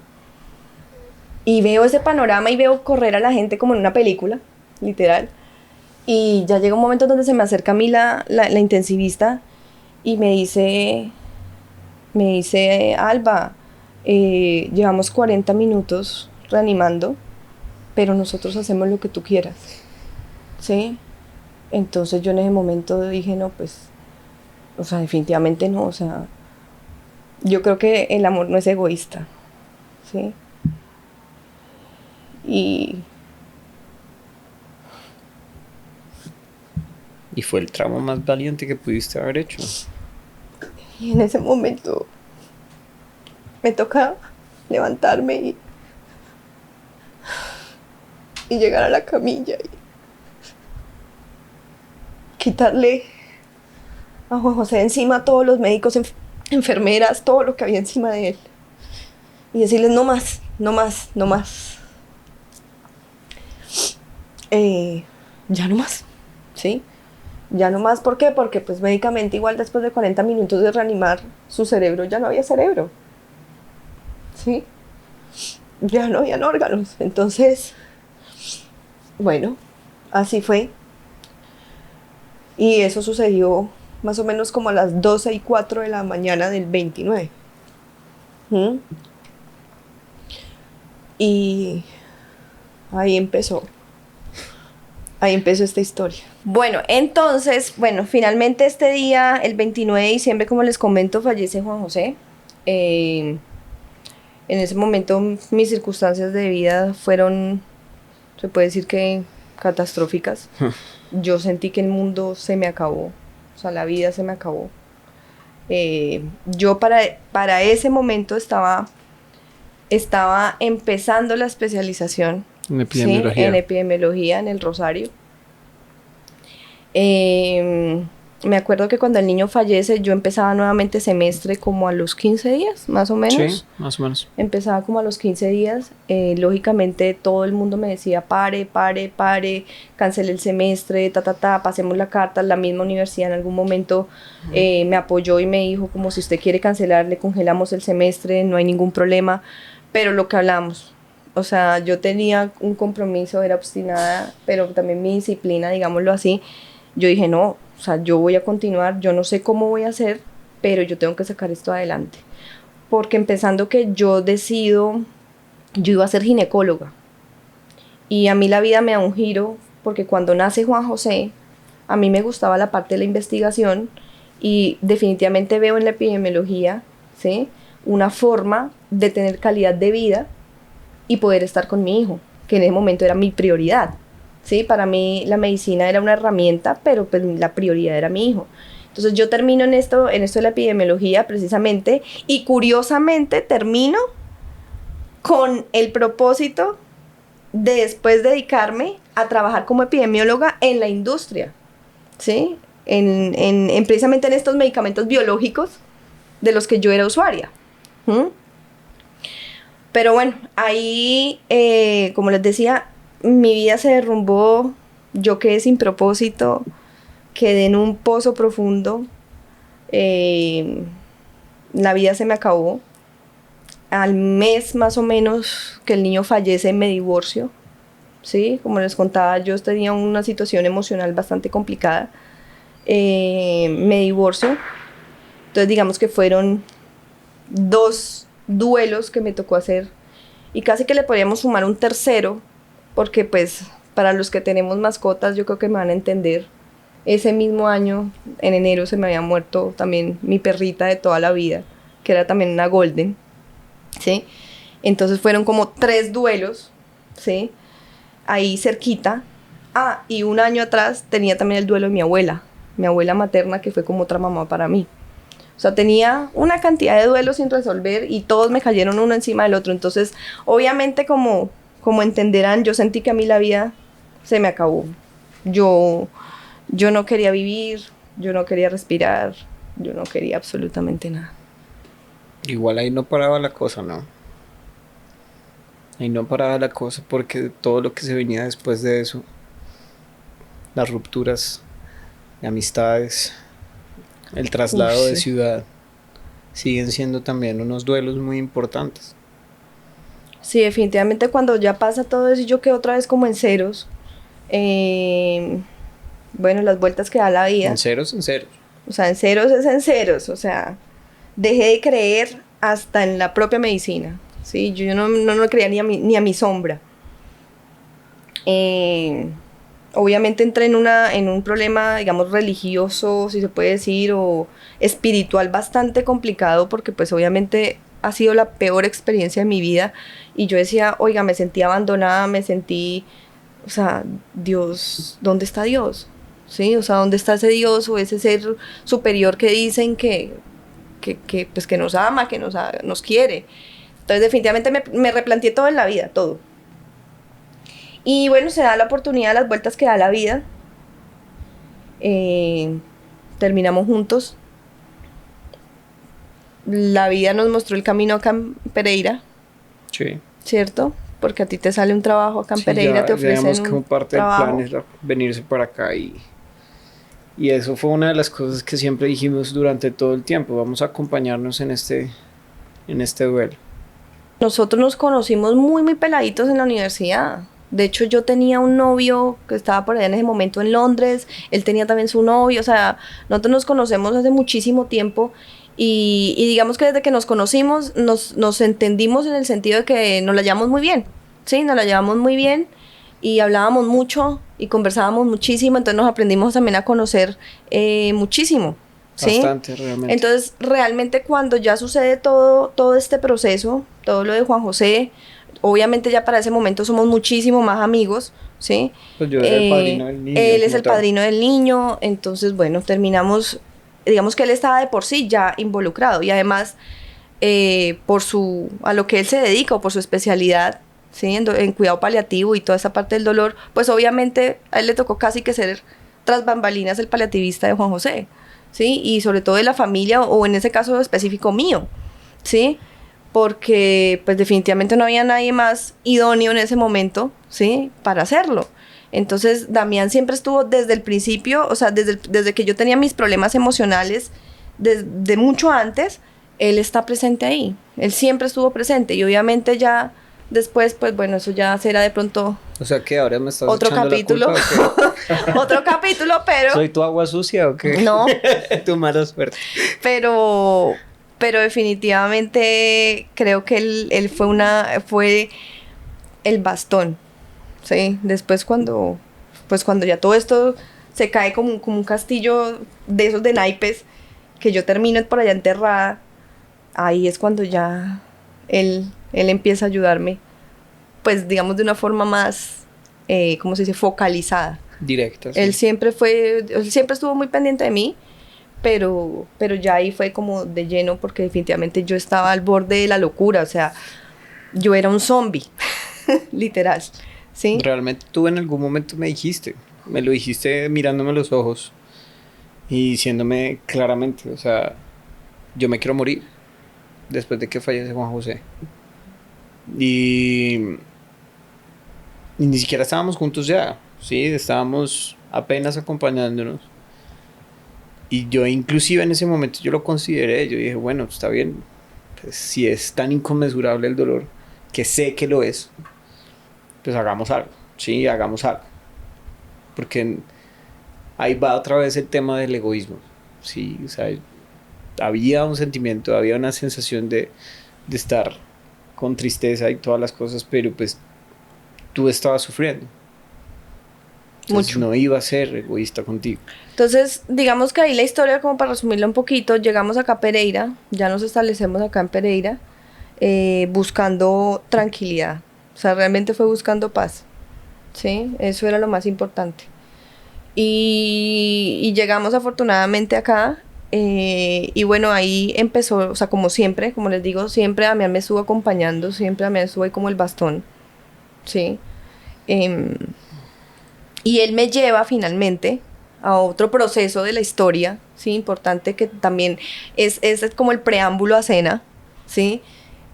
Y veo ese panorama y veo correr a la gente como en una película, literal. Y ya llega un momento donde se me acerca a mí la intensivista y me dice, Alba, llevamos 40 minutos reanimando, pero nosotros hacemos lo que tú quieras, ¿sí? Entonces yo en ese momento dije, no, pues, o sea, definitivamente no, o sea, yo creo que el amor no es egoísta, ¿sí? Y fue el trauma más valiente que pudiste haber hecho. Y en ese momento me toca levantarme y llegar a la camilla y quitarle a Juan José encima a todos los médicos, enfermeras, todo lo que había encima de él. Y decirles, no más, no más, no más. Ya no más, ¿sí? Ya no más, ¿por qué? Porque pues médicamente igual después de 40 minutos de reanimar su cerebro ya no había cerebro, ¿sí? Ya no habían órganos. Entonces, bueno, así fue. Y eso sucedió más o menos como a las 12:04 de la mañana del 29. Y ahí empezó esta historia. Bueno, entonces, finalmente este día, el 29 de diciembre, como les comento, fallece Juan José. En ese momento mis circunstancias de vida fueron, se puede decir que catastróficas. Yo sentí que el mundo se me acabó, o sea, la vida se me acabó. Yo para ese momento estaba empezando la especialización en epidemiología. Sí, en epidemiología en el Rosario. Me acuerdo que cuando el niño fallece yo empezaba nuevamente semestre como a los 15 días, más o menos. Sí, más o menos. Empezaba como a los 15 días. Lógicamente todo el mundo me decía pare, cancele el semestre, pasemos la carta. La misma universidad en algún momento me apoyó y me dijo como si usted quiere cancelar, le congelamos el semestre, no hay ningún problema. Pero lo que hablamos, o sea, yo tenía un compromiso, era obstinada, pero también mi disciplina, digámoslo así. Yo dije, no, o sea, yo voy a continuar, yo no sé cómo voy a hacer, pero yo tengo que sacar esto adelante. Porque empezando que yo iba a ser ginecóloga. Y a mí la vida me da un giro, porque cuando nace Juan José, a mí me gustaba la parte de la investigación y definitivamente veo en la epidemiología, ¿sí?, una forma de tener calidad de vida y poder estar con mi hijo, que en ese momento era mi prioridad, ¿sí? Para mí la medicina era una herramienta, pero pues la prioridad era mi hijo. Entonces yo termino en esto de la epidemiología precisamente, y curiosamente termino con el propósito de después dedicarme a trabajar como epidemióloga en la industria, ¿sí? Precisamente en estos medicamentos biológicos de los que yo era usuaria. Pero bueno, ahí, como les decía, mi vida se derrumbó, yo quedé sin propósito, quedé en un pozo profundo, la vida se me acabó. Al mes más o menos que el niño fallece me divorcio, ¿sí? Como les contaba, yo tenía una situación emocional bastante complicada, me divorcio. Entonces digamos que fueron 2 duelos que me tocó hacer, y casi que le podríamos sumar un tercero, porque pues para los que tenemos mascotas yo creo que me van a entender. Ese mismo año, en enero, se me había muerto también mi perrita de toda la vida, que era también una golden, ¿sí? Entonces fueron como 3 duelos, ¿sí? Ahí cerquita. Ah, y un año atrás tenía también el duelo de mi abuela materna, que fue como otra mamá para mí. O sea, tenía una cantidad de duelos sin resolver y todos me cayeron uno encima del otro. Entonces, obviamente, como entenderán, yo sentí que a mí la vida se me acabó. Yo, yo no quería vivir, yo no quería respirar, yo no quería absolutamente nada. Igual ahí no paraba la cosa, ¿no? Ahí no paraba la cosa porque todo lo que se venía después de eso, las rupturas de amistades, el traslado de Sí. ciudad, siguen siendo también unos duelos muy importantes. Sí, definitivamente cuando ya pasa todo eso y yo quedo otra vez como en ceros. Bueno, las vueltas que da la vida. En ceros, en ceros. O sea, en ceros es en ceros. O sea, dejé de creer hasta en la propia medicina. ¿Sí? Yo no creía ni a mi sombra. Obviamente entré en un problema, digamos, religioso, si se puede decir, o espiritual bastante complicado, porque pues obviamente ha sido la peor experiencia de mi vida. Y yo decía, oiga, me sentí abandonada, me sentí, o sea, Dios, ¿dónde está Dios? ¿Sí? O sea, ¿dónde está ese Dios o ese ser superior que dicen pues, que nos ama, que nos quiere? Entonces definitivamente me replanteé todo en la vida, todo. Y bueno, se da la oportunidad, las vueltas que da la vida. Terminamos juntos. La vida nos mostró el camino acá en Pereira, Sí. ¿cierto? Porque a ti te sale un trabajo acá en Sí, Pereira, ya, te ofrecen digamos un que como parte trabajo. del plan es venirse para acá y eso fue una de las cosas que siempre dijimos durante todo el tiempo, vamos a acompañarnos en este duelo. Nosotros nos conocimos muy, muy peladitos en la universidad. De hecho, yo tenía un novio que estaba por allá en ese momento en Londres. Él tenía también su novio. O sea, nosotros nos conocemos hace muchísimo tiempo. Y digamos que desde que nos conocimos, nos entendimos en el sentido de que nos la llevamos muy bien. Sí, nos la llevamos muy bien. Y hablábamos mucho y conversábamos muchísimo. Entonces nos aprendimos también a conocer muchísimo. ¿Sí? Bastante, realmente. Entonces, realmente cuando ya sucede todo este proceso, todo lo de Juan José, obviamente ya para ese momento somos muchísimo más amigos, ¿sí? Pues yo era el padrino del niño. Él es como el tal. padrino del niño, entonces, bueno, terminamos, digamos que él estaba de por sí ya involucrado y además a lo que él se dedica o por su especialidad, ¿sí? En cuidado paliativo y toda esa parte del dolor, pues obviamente a él le tocó casi que ser tras bambalinas el paliativista de Juan José, ¿sí? Y sobre todo de la familia o en ese caso específico mío, ¿sí? Porque pues definitivamente no había nadie más idóneo en ese momento, ¿sí? Para hacerlo. Entonces Damián siempre estuvo desde el principio, o sea, desde que yo tenía mis problemas emocionales, desde mucho antes, él está presente ahí. Él siempre estuvo presente y obviamente ya después, pues bueno, eso ya será de pronto O sea que ahora me estás otro echando capítulo. la culpa, ¿o qué? Otro capítulo, pero... ¿Soy tu agua sucia o qué? No. Tu mala suerte. pero definitivamente creo que él fue el bastón, ¿sí? Después cuando ya todo esto se cae como un castillo de esos de naipes, que yo termino por allá enterrada, ahí es cuando ya él empieza a ayudarme, pues digamos de una forma más, ¿cómo se dice? Focalizada. Directa. Sí. Él siempre estuvo muy pendiente de mí, pero ya ahí fue como de lleno porque definitivamente yo estaba al borde de la locura, o sea, yo era un zombie, literal, ¿sí? Realmente tú en algún momento me lo dijiste mirándome a los ojos y diciéndome claramente, o sea, yo me quiero morir después de que fallece Juan José. Y ni siquiera estábamos juntos ya, sí, estábamos apenas acompañándonos. Y yo inclusive en ese momento yo lo consideré, yo dije, bueno, está bien, pues, si es tan inconmensurable el dolor, que sé que lo es, pues hagamos algo, sí, hagamos algo. Porque ahí va otra vez el tema del egoísmo, sí, o sea, había un sentimiento, había una sensación de estar con tristeza y todas las cosas, pero pues tú estabas sufriendo. Entonces, Mucho. no iba a ser egoísta contigo. Entonces, digamos que ahí la historia, como para resumirla un poquito, llegamos acá a Pereira, ya nos establecemos acá en Pereira, buscando tranquilidad, O sea, realmente fue buscando paz, ¿sí? Eso era lo más importante. Y llegamos afortunadamente acá. Y bueno, ahí empezó, o sea, como siempre, como les digo, siempre Damián me estuvo acompañando, siempre Damián estuvo ahí como el bastón, ¿sí? Em, y él me lleva finalmente a otro proceso de la historia, ¿sí? Importante, que también es como el preámbulo a Cena, ¿sí?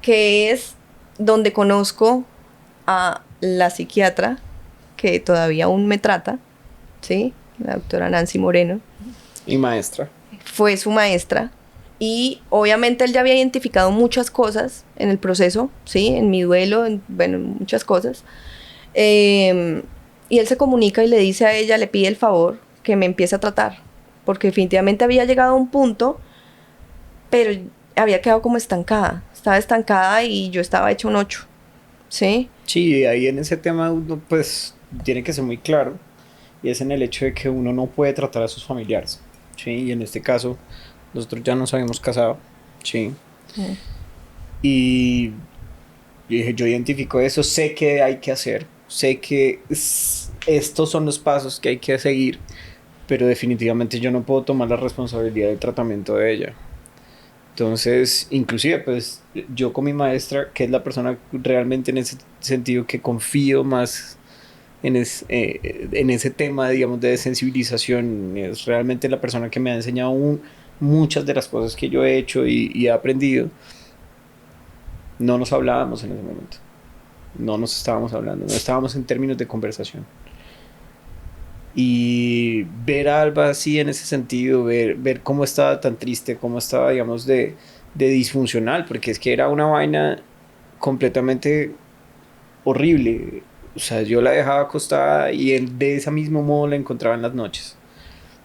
Que es donde conozco a la psiquiatra que todavía aún me trata, ¿sí? La doctora Nancy Moreno. Y maestra. Fue su maestra. Y obviamente él ya había identificado muchas cosas en el proceso, ¿sí? En mi duelo, bueno, muchas cosas. Y él se comunica y le dice a ella, le pide el favor que me empiece a tratar. Porque definitivamente había llegado a un punto, pero había quedado como estancada. Estaba estancada y yo estaba hecho un 8, ¿sí? Sí, ahí en ese tema uno pues tiene que ser muy claro. Y es en el hecho de que uno no puede tratar a sus familiares. Sí, y en este caso nosotros ya nos habíamos casado. Sí. Mm. Y dije, yo identifico eso, sé que hay que hacer, sé que estos son los pasos que hay que seguir, pero definitivamente yo no puedo tomar la responsabilidad del tratamiento de ella. Entonces, inclusive, pues yo con mi maestra, que es la persona realmente en ese sentido que confío más en ese tema, digamos, de sensibilización, es realmente la persona que me ha enseñado muchas de las cosas que yo he hecho y he aprendido. No nos hablábamos en ese momento. No nos estábamos hablando, no estábamos en términos de conversación. Y ver a Alba así en ese sentido, ver cómo estaba tan triste, cómo estaba, digamos, de disfuncional, porque es que era una vaina completamente horrible. O sea, yo la dejaba acostada y de ese mismo modo la encontraba en las noches.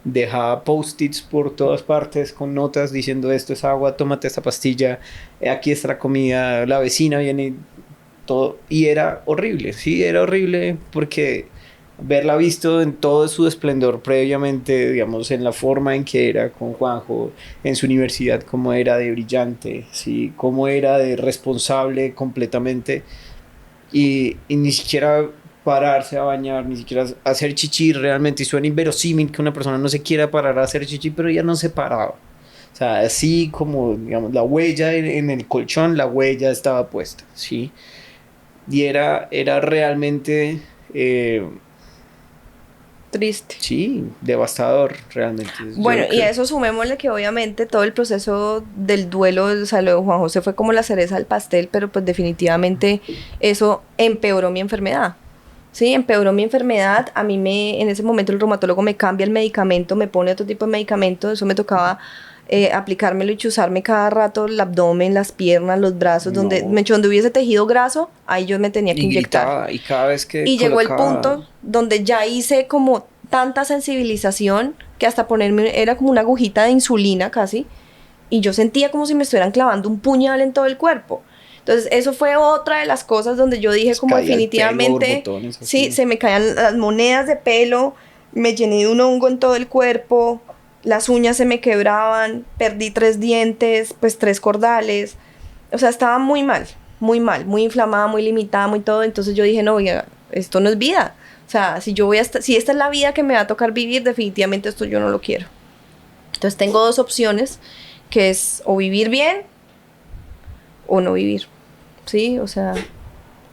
Dejaba post-its por todas partes con notas diciendo esto es agua, tómate esta pastilla, aquí está la comida, la vecina viene, todo. Y era horrible, sí, era horrible porque verla visto en todo su esplendor previamente, digamos, en la forma en que era con Juanjo, en su universidad, cómo era de brillante, sí, cómo era de responsable completamente y ni siquiera pararse a bañar, ni siquiera hacer chichi realmente. Y suena inverosímil que una persona no se quiera parar a hacer chichi, pero ella no se paraba. O sea, así como, digamos, la huella en el colchón, la huella estaba puesta, ¿sí? Y era realmente, Triste. sí, devastador, realmente. Bueno, Yo y a creo, eso sumémosle que obviamente todo el proceso del duelo, o sea, lo de Juan José fue como la cereza del pastel, pero pues definitivamente eso empeoró mi enfermedad. Sí, empeoró mi enfermedad. A mí en ese momento el reumatólogo me cambia el medicamento, me pone otro tipo de medicamento. Eso me tocaba aplicármelo y chuzarme cada rato el abdomen, las piernas, los brazos, no. donde hubiese tejido graso, ahí yo me tenía que Y inyectar. gritaba, y cada vez que Y llegó el colocaba, punto donde ya hice como tanta sensibilización que hasta ponerme, era como una agujita de insulina casi, y yo sentía como si me estuvieran clavando un puñal en todo el cuerpo. Entonces, eso fue otra de las cosas donde yo dije como caía el pelo, definitivamente, borbotones sí, así. se me caían las monedas de pelo, me llené de un hongo en todo el cuerpo, las uñas se me quebraban, perdí 3 dientes, pues 3 cordales, o sea, estaba muy inflamada, muy limitada, muy todo. Entonces yo dije, no, oiga, esto no es vida. O sea, si esta es la vida que me va a tocar vivir, definitivamente esto yo no lo quiero. Entonces tengo 2 opciones, que es o vivir bien o no vivir, ¿sí? O sea,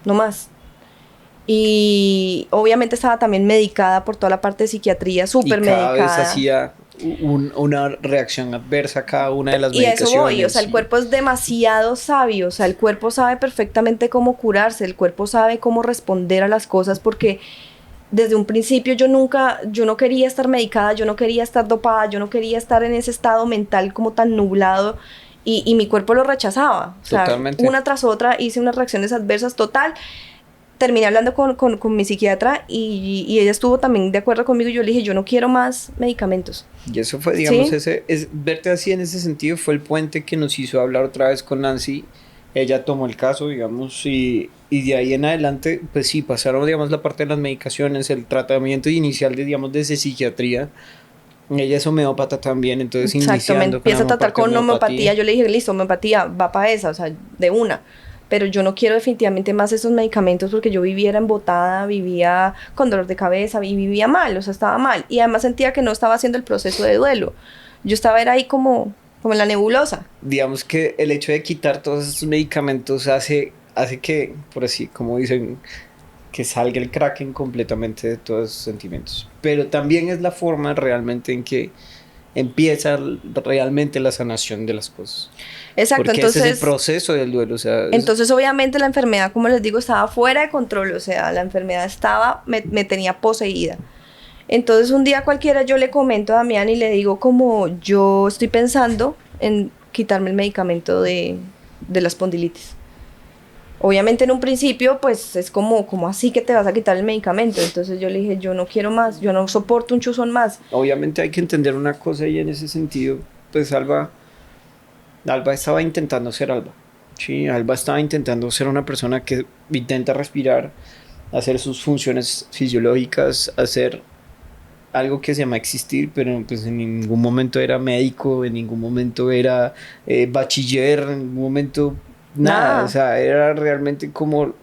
no más. Y obviamente estaba también medicada por toda la parte de psiquiatría, Y súper cada vez medicada. hacía una reacción adversa a cada una de las Y a eso voy, o sea, medicaciones. el cuerpo es demasiado sabio, o sea, el cuerpo sabe perfectamente cómo curarse, el cuerpo sabe cómo responder a las cosas, porque desde un principio yo no quería estar medicada, yo no quería estar dopada, yo no quería estar en ese estado mental como tan nublado, y mi cuerpo lo rechazaba. O sea, Totalmente. una tras otra hice unas reacciones adversas. Total, terminé hablando con mi psiquiatra y ella estuvo también de acuerdo conmigo, y yo le dije, yo no quiero más medicamentos. Y eso fue, digamos, ¿Sí? verte así en ese sentido fue el puente que nos hizo hablar otra vez con Nancy. Ella tomó el caso, digamos, y de ahí en adelante, pues sí, pasaron, digamos, la parte de las medicaciones, el tratamiento inicial de, digamos, de psiquiatría. Ella es homeópata también, entonces Exacto, me iniciando con empieza a la tratar parte de con homeopatía. homeopatía. Yo le dije, listo, homeopatía, va para esa, o sea, de una. pero yo no quiero definitivamente más esos medicamentos porque yo vivía embotada, vivía con dolor de cabeza y vivía mal, o sea, estaba mal. Y además sentía que no estaba haciendo el proceso de duelo. Yo estaba era ahí como en la nebulosa. Digamos que el hecho de quitar todos estos medicamentos hace que, por así como dicen, que salga el Kraken completamente de todos esos sentimientos. Pero también es la forma realmente en que empieza realmente la sanación de las cosas. Exacto, porque entonces... ese es el proceso del duelo, o sea... Entonces, obviamente, la enfermedad, como les digo, estaba fuera de control, o sea, la enfermedad me tenía poseída. Entonces, un día cualquiera yo le comento a Damián y le digo como yo estoy pensando en quitarme el medicamento de la espondilitis. Obviamente en un principio pues es como así que te vas a quitar el medicamento. Entonces yo le dije, yo no quiero más, yo no soporto un chuzón más. Obviamente hay que entender una cosa y en ese sentido, pues Alba estaba intentando ser Alba. Sí, Alba estaba intentando ser una persona que intenta respirar, hacer sus funciones fisiológicas, hacer algo que se llama existir, pero pues en ningún momento era médico, en ningún momento era bachiller, en ningún momento nada. O sea, era realmente como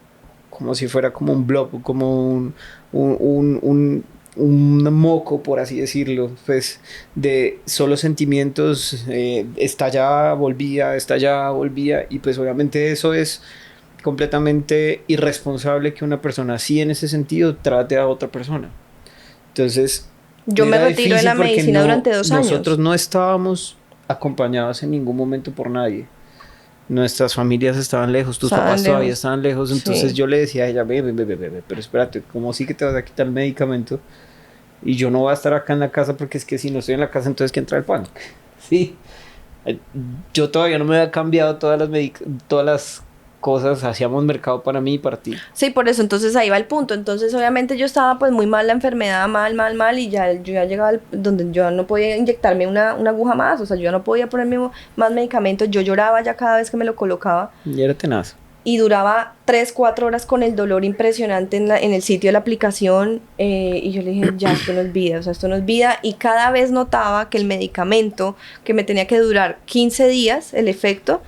si fuera como un blob, como un moco, por así decirlo, pues de solo sentimientos, estallaba, volvía, y pues obviamente eso es completamente irresponsable que una persona así en ese sentido trate a otra persona. Entonces yo me retiro de la medicina durante 2 años. Nosotros no estábamos acompañados en ningún momento por nadie. Nuestras familias estaban lejos, tus papás todavía estaban lejos. Entonces yo le decía a ella, ve, pero espérate, ¿cómo sí que te vas a quitar el medicamento? Y yo no voy a estar acá en la casa porque es que si no estoy en la casa, entonces ¿quién trae el pan? Sí. Yo todavía no me había cambiado todas las cosas, hacíamos mercado para mí y para ti. Sí, por eso, entonces ahí va el punto. Entonces obviamente yo estaba pues muy mal, la enfermedad, mal, y ya yo ya llegaba donde yo no podía inyectarme una aguja más, o sea, yo ya no podía ponerme más medicamentos, yo lloraba ya cada vez que me lo colocaba. Y era tenaz. Y duraba 3-4 horas con el dolor impresionante en el sitio de la aplicación, y yo le dije, ya, esto no es vida, o sea, esto no es vida, y cada vez notaba que el medicamento que me tenía que durar 15 días, el efecto,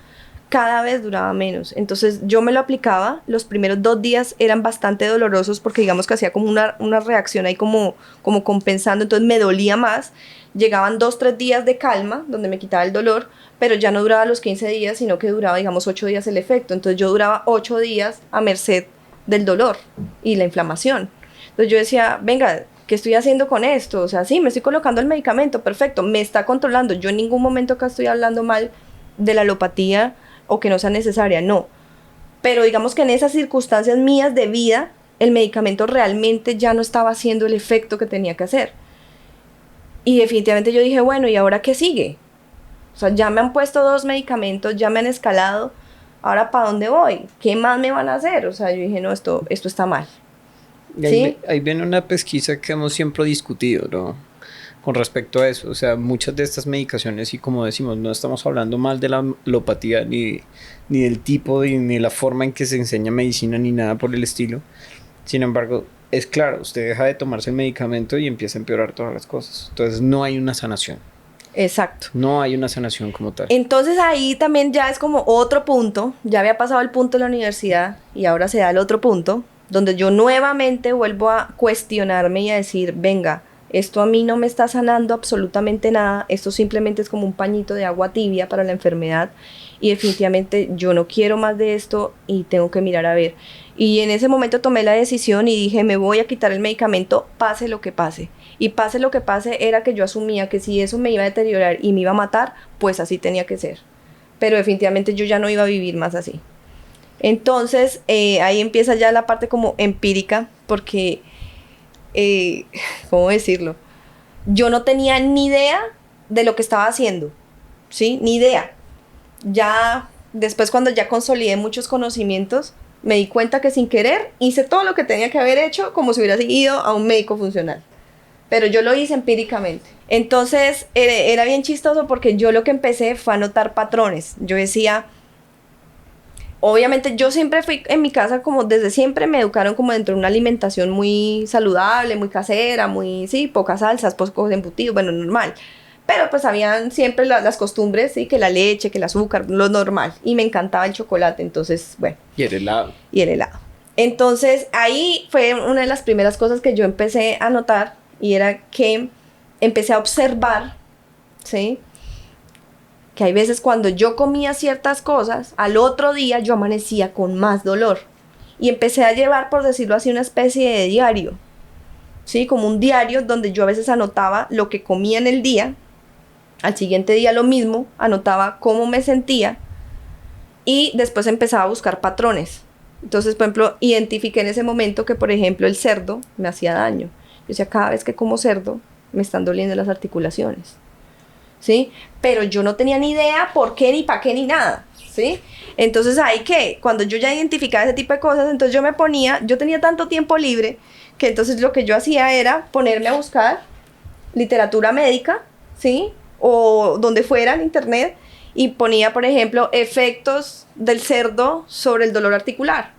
cada vez duraba menos. Entonces yo me lo aplicaba, los primeros 2 días eran bastante dolorosos porque digamos que hacía como una reacción ahí como compensando, entonces me dolía más. Llegaban 2-3 días de calma donde me quitaba el dolor, pero ya no duraba los 15 días, sino que duraba digamos 8 días el efecto. Entonces yo duraba 8 días a merced del dolor y la inflamación. Entonces yo decía, venga, ¿qué estoy haciendo con esto? O sea, sí, me estoy colocando el medicamento, perfecto, me está controlando. Yo en ningún momento acá estoy hablando mal de la alopatía o que no sea necesaria, no. Pero digamos que en esas circunstancias mías de vida, el medicamento realmente ya no estaba haciendo el efecto que tenía que hacer. Y definitivamente yo dije, bueno, ¿y ahora qué sigue? O sea, ya me han puesto 2 medicamentos, ya me han escalado, ¿ahora para dónde voy? ¿Qué más me van a hacer? O sea, yo dije, no, esto está mal. ¿Sí? Ahí viene una pesquisa que hemos siempre discutido, ¿no? Con respecto a eso, o sea, muchas de estas medicaciones, y como decimos, no estamos hablando mal de la alopatía, ni del tipo, ni la forma en que se enseña medicina, ni nada por el estilo. Sin embargo, es claro, usted deja de tomarse el medicamento y empieza a empeorar todas las cosas. Entonces no hay una sanación. Exacto. No hay una sanación como tal. Entonces ahí también ya es como otro punto, ya había pasado el punto de la universidad y ahora se da el otro punto, donde yo nuevamente vuelvo a cuestionarme y a decir, venga, esto a mí no me está sanando absolutamente nada, esto simplemente es como un pañito de agua tibia para la enfermedad y definitivamente yo no quiero más de esto y tengo que mirar a ver. Y en ese momento tomé la decisión y dije, me voy a quitar el medicamento, pase lo que pase. Y pase lo que pase era que yo asumía que si eso me iba a deteriorar y me iba a matar, pues así tenía que ser. Pero definitivamente yo ya no iba a vivir más así. Entonces ahí empieza ya la parte como empírica, porque... ¿cómo decirlo? Yo no tenía ni idea de lo que estaba haciendo, ¿sí? Ni idea. Ya después cuando ya consolidé muchos conocimientos, me di cuenta que sin querer hice todo lo que tenía que haber hecho como si hubiera seguido a un médico funcional. Pero yo lo hice empíricamente. Entonces era bien chistoso porque yo lo que empecé fue a notar patrones. Yo decía... Obviamente yo siempre fui en mi casa como desde siempre me educaron como dentro de una alimentación muy saludable, muy casera, muy, sí, pocas salsas, pocos embutidos, bueno, normal. Pero pues habían siempre las costumbres, ¿sí? Que la leche, que el azúcar, lo normal. Y me encantaba el chocolate, entonces, bueno. Y el helado. Y el helado. Entonces, ahí fue una de las primeras cosas que yo empecé a notar, y era que empecé a observar, ¿sí? Que hay veces cuando yo comía ciertas cosas, al otro día yo amanecía con más dolor. Y empecé a llevar, por decirlo así, una especie de diario, ¿sí? Como un diario donde yo a veces anotaba lo que comía en el día, al siguiente día lo mismo, anotaba cómo me sentía y después empezaba a buscar patrones. Entonces, por ejemplo, identifiqué en ese momento que, por ejemplo, el cerdo me hacía daño. Yo decía, cada vez que como cerdo, me están doliendo las articulaciones, ¿sí? Pero yo no tenía ni idea por qué, ni para qué, ni nada, ¿sí? Entonces, ahí que, cuando yo ya identificaba ese tipo de cosas, entonces yo tenía tanto tiempo libre, que entonces lo que yo hacía era ponerme a buscar literatura médica, ¿sí? O donde fuera en internet, y ponía, por ejemplo, efectos del cerdo sobre el dolor articular.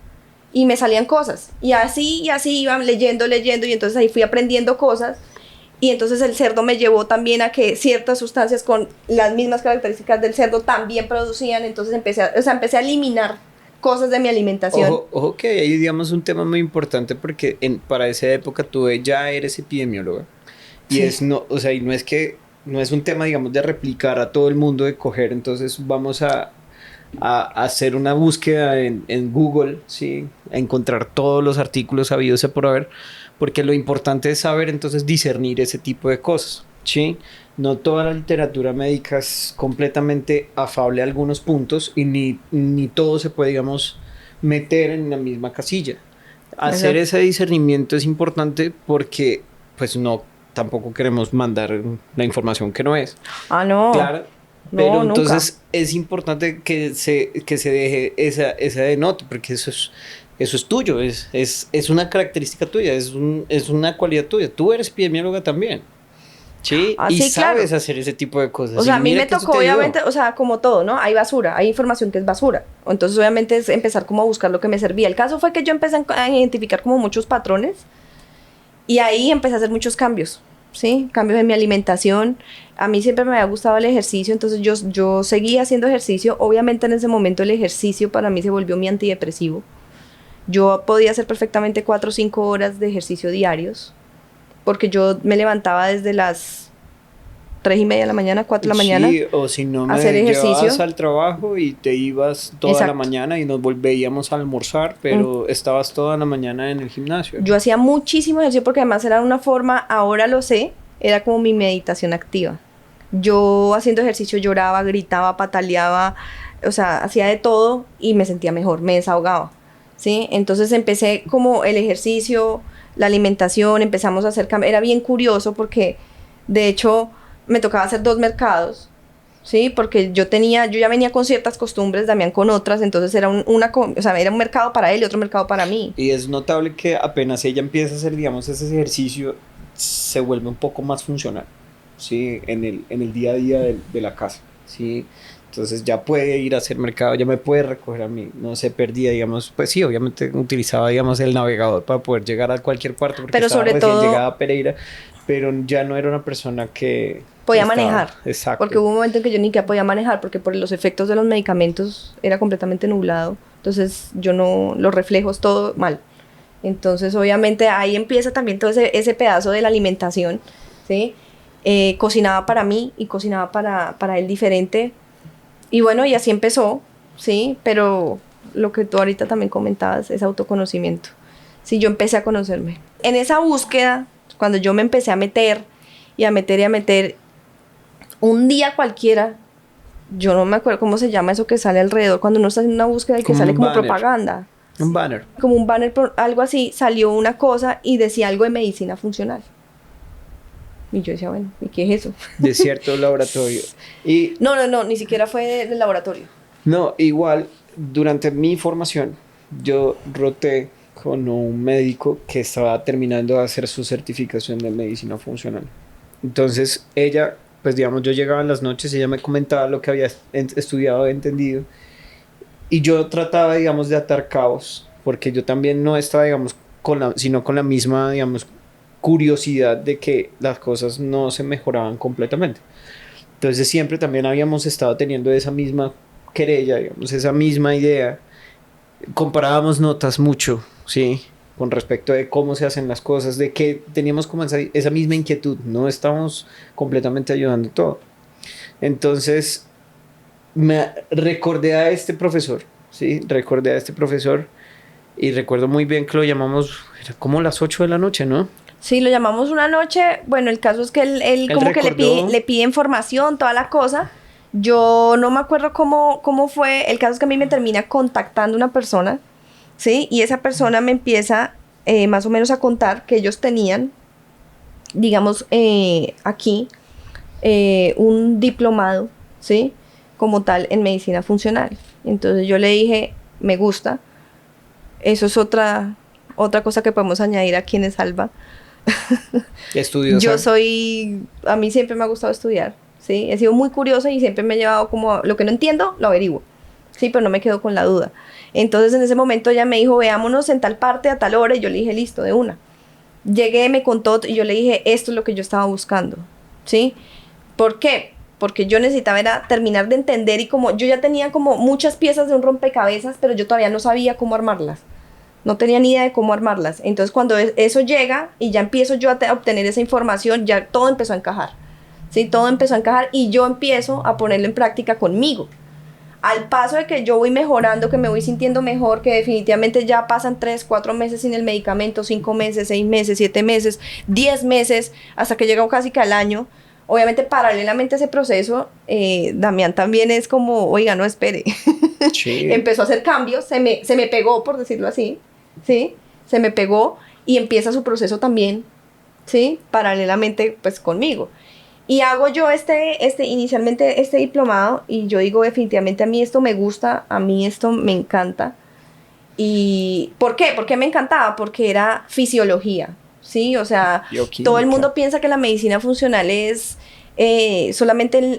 Y me salían cosas. Y así iba leyendo, y entonces ahí fui aprendiendo cosas. Y entonces el cerdo me llevó también a que ciertas sustancias con las mismas características del cerdo también producían. Entonces empecé a eliminar cosas de mi alimentación. Ojo que ahí digamos un tema muy importante porque para esa época tú ya eres epidemióloga. Y Sí. y no es que no es un tema, digamos, de replicar a todo el mundo, de coger, entonces vamos a hacer una búsqueda en Google, ¿sí? A encontrar todos los artículos habidos y por haber, porque lo importante es saber entonces discernir ese tipo de cosas, ¿sí? No toda la literatura médica es completamente afable a algunos puntos y ni todo se puede, digamos, meter en la misma casilla. Hacer Exacto. ese discernimiento es importante porque, pues, tampoco queremos mandar la información que no es. Ah, no. Claro, pero No, nunca. entonces es importante que se deje esa de nota, porque eso es tuyo, es una característica tuya, es una cualidad tuya. Tú eres epidemióloga también, ¿sí? Ah, Y sí, claro. sabes hacer ese tipo de cosas. O Y sea, a mí mira me que eso tocó, te ayudó. obviamente, o sea, como todo, ¿no? Hay basura, hay información que es basura. Entonces, obviamente, es empezar como a buscar lo que me servía. El caso fue que yo empecé a identificar como muchos patrones, y ahí empecé a hacer muchos cambios, ¿sí? Cambios en mi alimentación. A mí siempre me había gustado el ejercicio, entonces yo seguía haciendo ejercicio. Obviamente, en ese momento el ejercicio para mí se volvió mi antidepresivo. Yo podía hacer perfectamente 4 o 5 horas de ejercicio diarios, porque yo me levantaba desde las 3:30 de la mañana, 4 de la mañana, Sí, o si no a hacer me llevabas ejercicio. al trabajo y te ibas toda la Exacto. mañana y nos volvíamos a almorzar, Mm. pero estabas toda la mañana en el gimnasio. Yo hacía muchísimo ejercicio porque además era una forma, ahora lo sé, era como mi meditación activa. Yo haciendo ejercicio lloraba, gritaba, pataleaba, o sea, hacía de todo y me sentía mejor, me desahogaba, ¿sí? Entonces empecé como el ejercicio, la alimentación, empezamos a hacer cambios. Era bien curioso porque, de hecho, me tocaba hacer 2 mercados, ¿sí? Porque yo ya venía con ciertas costumbres, Damián con otras, entonces era o sea, era un mercado para él y otro mercado para mí. Y es notable que apenas ella empieza a hacer, digamos, ese ejercicio, se vuelve un poco más funcional, ¿sí? En el día a día de la casa, ¿sí? Entonces ya puede ir a hacer mercado, ya me puede recoger a mí, no se perdía, digamos, pues sí, obviamente utilizaba, digamos, el navegador para poder llegar a cualquier parte porque Pero estaba sobre recién todo llegada a Pereira, pero ya no era una persona que podía estaba, manejar, porque exacto. hubo un momento en que yo ni siquiera podía manejar, porque por los efectos de los medicamentos era completamente nublado, entonces yo no, los reflejos, todo mal. Entonces, obviamente, ahí empieza también todo ese pedazo de la alimentación, ¿sí? Cocinaba para mí y cocinaba para él diferente. Y bueno, y así empezó, ¿sí? Pero lo que tú ahorita también comentabas es autoconocimiento. Sí, yo empecé a conocerme. En esa búsqueda, cuando yo me empecé a meter y a meter y a meter, un día cualquiera, yo no me acuerdo cómo se llama eso que sale alrededor cuando uno está haciendo una búsqueda y que Como sale un como banner, propaganda. un banner Como un banner, algo así, salió una cosa y decía algo de medicina funcional. Y yo decía, bueno, ¿y qué es eso? de cierto laboratorio. Y No, ni siquiera fue del laboratorio. no, igual, durante mi formación, yo roté con un médico que estaba terminando de hacer su certificación de medicina funcional. Entonces, ella, pues digamos, yo llegaba en las noches y ella me comentaba lo que había estudiado, entendido, y yo trataba, digamos, de atar cabos, porque yo también no estaba, digamos, sino con la misma, digamos, curiosidad de que las cosas no se mejoraban completamente. Entonces siempre también habíamos estado teniendo esa misma querella, digamos, esa misma idea. Comparábamos notas mucho, ¿sí? Con respecto de cómo se hacen las cosas, de que teníamos como esa misma inquietud, no estábamos completamente ayudando todo. Entonces me recordé a este profesor, ¿sí? Recordé a este profesor y recuerdo muy bien que lo llamamos, era como las 8 de la noche, ¿no? Sí, lo llamamos una noche. Bueno, el caso es que él Él como que recordó, le pide información, toda la cosa. Yo no me acuerdo cómo fue. El caso es que a mí me termina contactando una persona, ¿sí? Y esa persona me empieza más o menos a contar que ellos tenían, digamos, aquí un diplomado, ¿sí? Como tal en medicina funcional. Entonces yo le dije, me gusta. Eso es otra cosa que podemos añadir a quienes salva. Yo estudiosa, soy, a mí siempre me ha gustado estudiar, ¿sí? He sido muy curiosa y siempre me he llevado como, lo que no entiendo, lo averiguo, ¿sí? Pero no me quedo con la duda. Entonces en ese momento ella me dijo, veámonos en tal parte a tal hora, y yo le dije, listo, de una. Llegué, me contó, y yo le dije, esto es lo que yo estaba buscando, ¿sí? ¿Por qué? Porque yo necesitaba era terminar de entender y como yo ya tenía como muchas piezas de un rompecabezas, pero yo todavía no sabía cómo armarlas. No tenía ni idea de cómo armarlas. Entonces cuando eso llega y ya empiezo yo a obtener esa información, ya todo empezó a encajar. ¿Sí? Todo empezó a encajar y yo empiezo a ponerlo en práctica conmigo. Al paso de que yo voy mejorando, que me voy sintiendo mejor, que definitivamente ya pasan 3, 4 meses sin el medicamento, 5 meses, 6 meses, 7 meses, 10 meses, hasta que llega casi que al año. Obviamente, paralelamente a ese proceso, Damián también es como, oiga, no espere. sí, Empezó a hacer cambios, se me pegó, por decirlo así, ¿sí? Se me pegó y empieza su proceso también, ¿sí? Paralelamente, pues, conmigo. Y hago yo inicialmente este diplomado y yo digo, definitivamente a mí esto me gusta, a mí esto me encanta. ¿Y por qué? ¿Por qué me encantaba? Porque era fisiología, ¿sí? O sea, todo el bioquímica. mundo piensa que la medicina funcional es solamente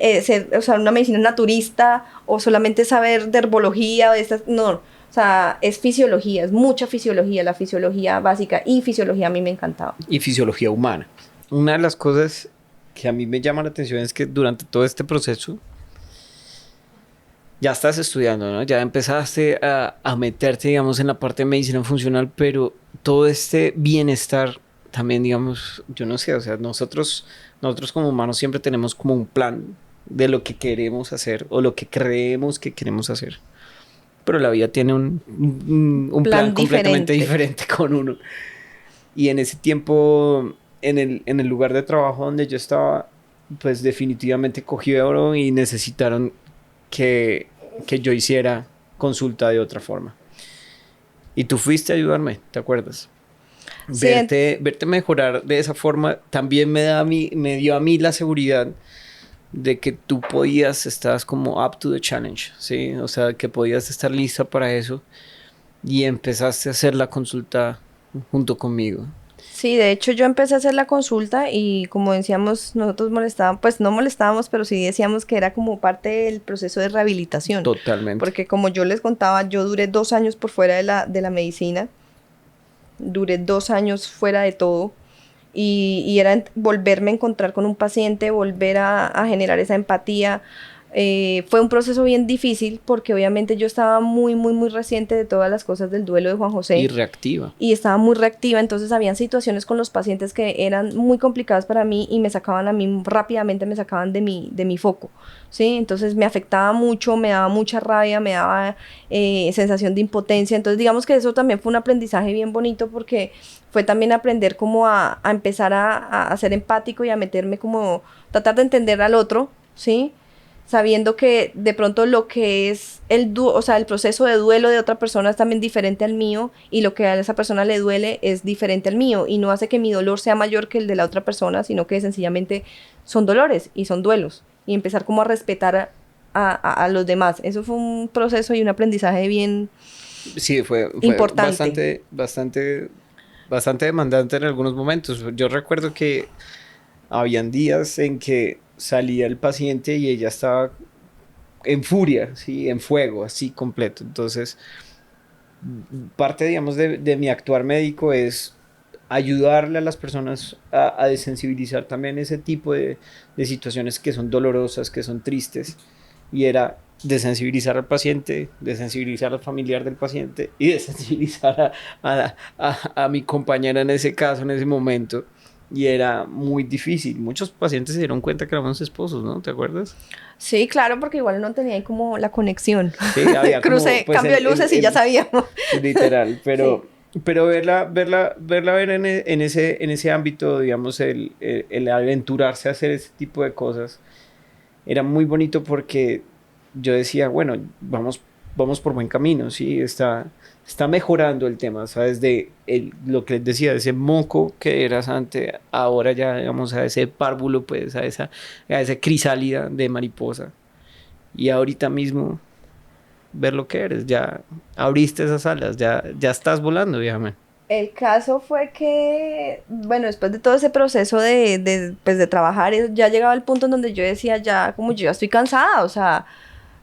o sea, una medicina naturista o solamente saber de herbología o de estas, no, o sea, es fisiología, es mucha fisiología, la fisiología básica y fisiología a mí me encantaba. Y fisiología humana. Una de las cosas que a mí me llama la atención es que durante todo este proceso ya estás estudiando, ¿no? Ya empezaste a meterte, digamos, en la parte de medicina funcional, pero todo este bienestar también, digamos, yo no sé, o sea, nosotros como humanos siempre tenemos como un plan de lo que queremos hacer o lo que creemos que queremos hacer. Pero la vida tiene un plan Plan completamente diferente. diferente con uno. Y en ese tiempo, en el lugar de trabajo donde yo estaba, pues definitivamente cogí oro y necesitaron que yo hiciera consulta de otra forma. Y tú fuiste a ayudarme, ¿te acuerdas? Sí, Verte mejorar de esa forma también me dio a mí la seguridad de que tú podías, estabas como up to the challenge, ¿sí? O sea, que podías estar lista para eso y empezaste a hacer la consulta junto conmigo. sí, de hecho yo empecé a hacer la consulta y como decíamos, nosotros molestábamos, pues no molestábamos, pero sí decíamos que era como parte del proceso de rehabilitación, Totalmente. porque como yo les contaba, yo duré 2 años por fuera de la medicina, duré 2 años fuera de todo y era volverme a encontrar con un paciente, volver a generar esa empatía. Fue un proceso bien difícil porque obviamente yo estaba muy reciente de todas las cosas del duelo de Juan Y José reactiva. y estaba muy reactiva, entonces habían situaciones con los pacientes que eran muy complicadas para mí y me sacaban a mí rápidamente, me sacaban de mi foco, ¿sí? Entonces me afectaba mucho, me daba mucha rabia, me daba sensación de impotencia, entonces digamos que eso también fue un aprendizaje bien bonito porque fue también aprender como a empezar a ser empático y a meterme como, tratar de entender al otro, ¿sí? Sabiendo que de pronto lo que es o sea, el proceso de duelo de otra persona es también diferente al mío y lo que a esa persona le duele es diferente al mío y no hace que mi dolor sea mayor que el de la otra persona, sino que sencillamente son dolores y son duelos y empezar como a respetar a los demás. Eso fue un proceso y un aprendizaje bien Sí, fue importante. bastante demandante en algunos momentos. Yo recuerdo que habían días en que salía el paciente y ella estaba en furia, ¿sí? En fuego, así completo. Entonces, parte, digamos, de mi actuar médico es ayudarle a las personas a desensibilizar también ese tipo de situaciones que son dolorosas, que son tristes, y era desensibilizar al paciente, desensibilizar al familiar del paciente y desensibilizar a mi compañera en ese caso, en ese momento. Y era muy difícil. Muchos pacientes se dieron cuenta que éramos esposos, ¿no? ¿Te acuerdas? Sí, claro, porque igual no tenía ahí como la conexión. Sí, había como, Cruce, pues, cambio de luces y ya sabíamos. literal, pero, Sí. pero verla ver en ese ámbito, digamos, el aventurarse a hacer ese tipo de cosas, era muy bonito porque yo decía, bueno, vamos por buen camino, ¿sí? Está mejorando el tema, ¿sabes? Lo que les decía, de ese moco que eras antes, ahora ya, digamos, a ese párvulo, pues, a esa crisálida de mariposa. Y ahorita mismo, ver lo que eres, ya abriste esas alas, ya estás volando, vieja. El caso fue que, bueno, después de todo ese proceso pues de trabajar, ya llegaba el punto en donde yo decía, ya, como yo ya estoy cansada, o sea,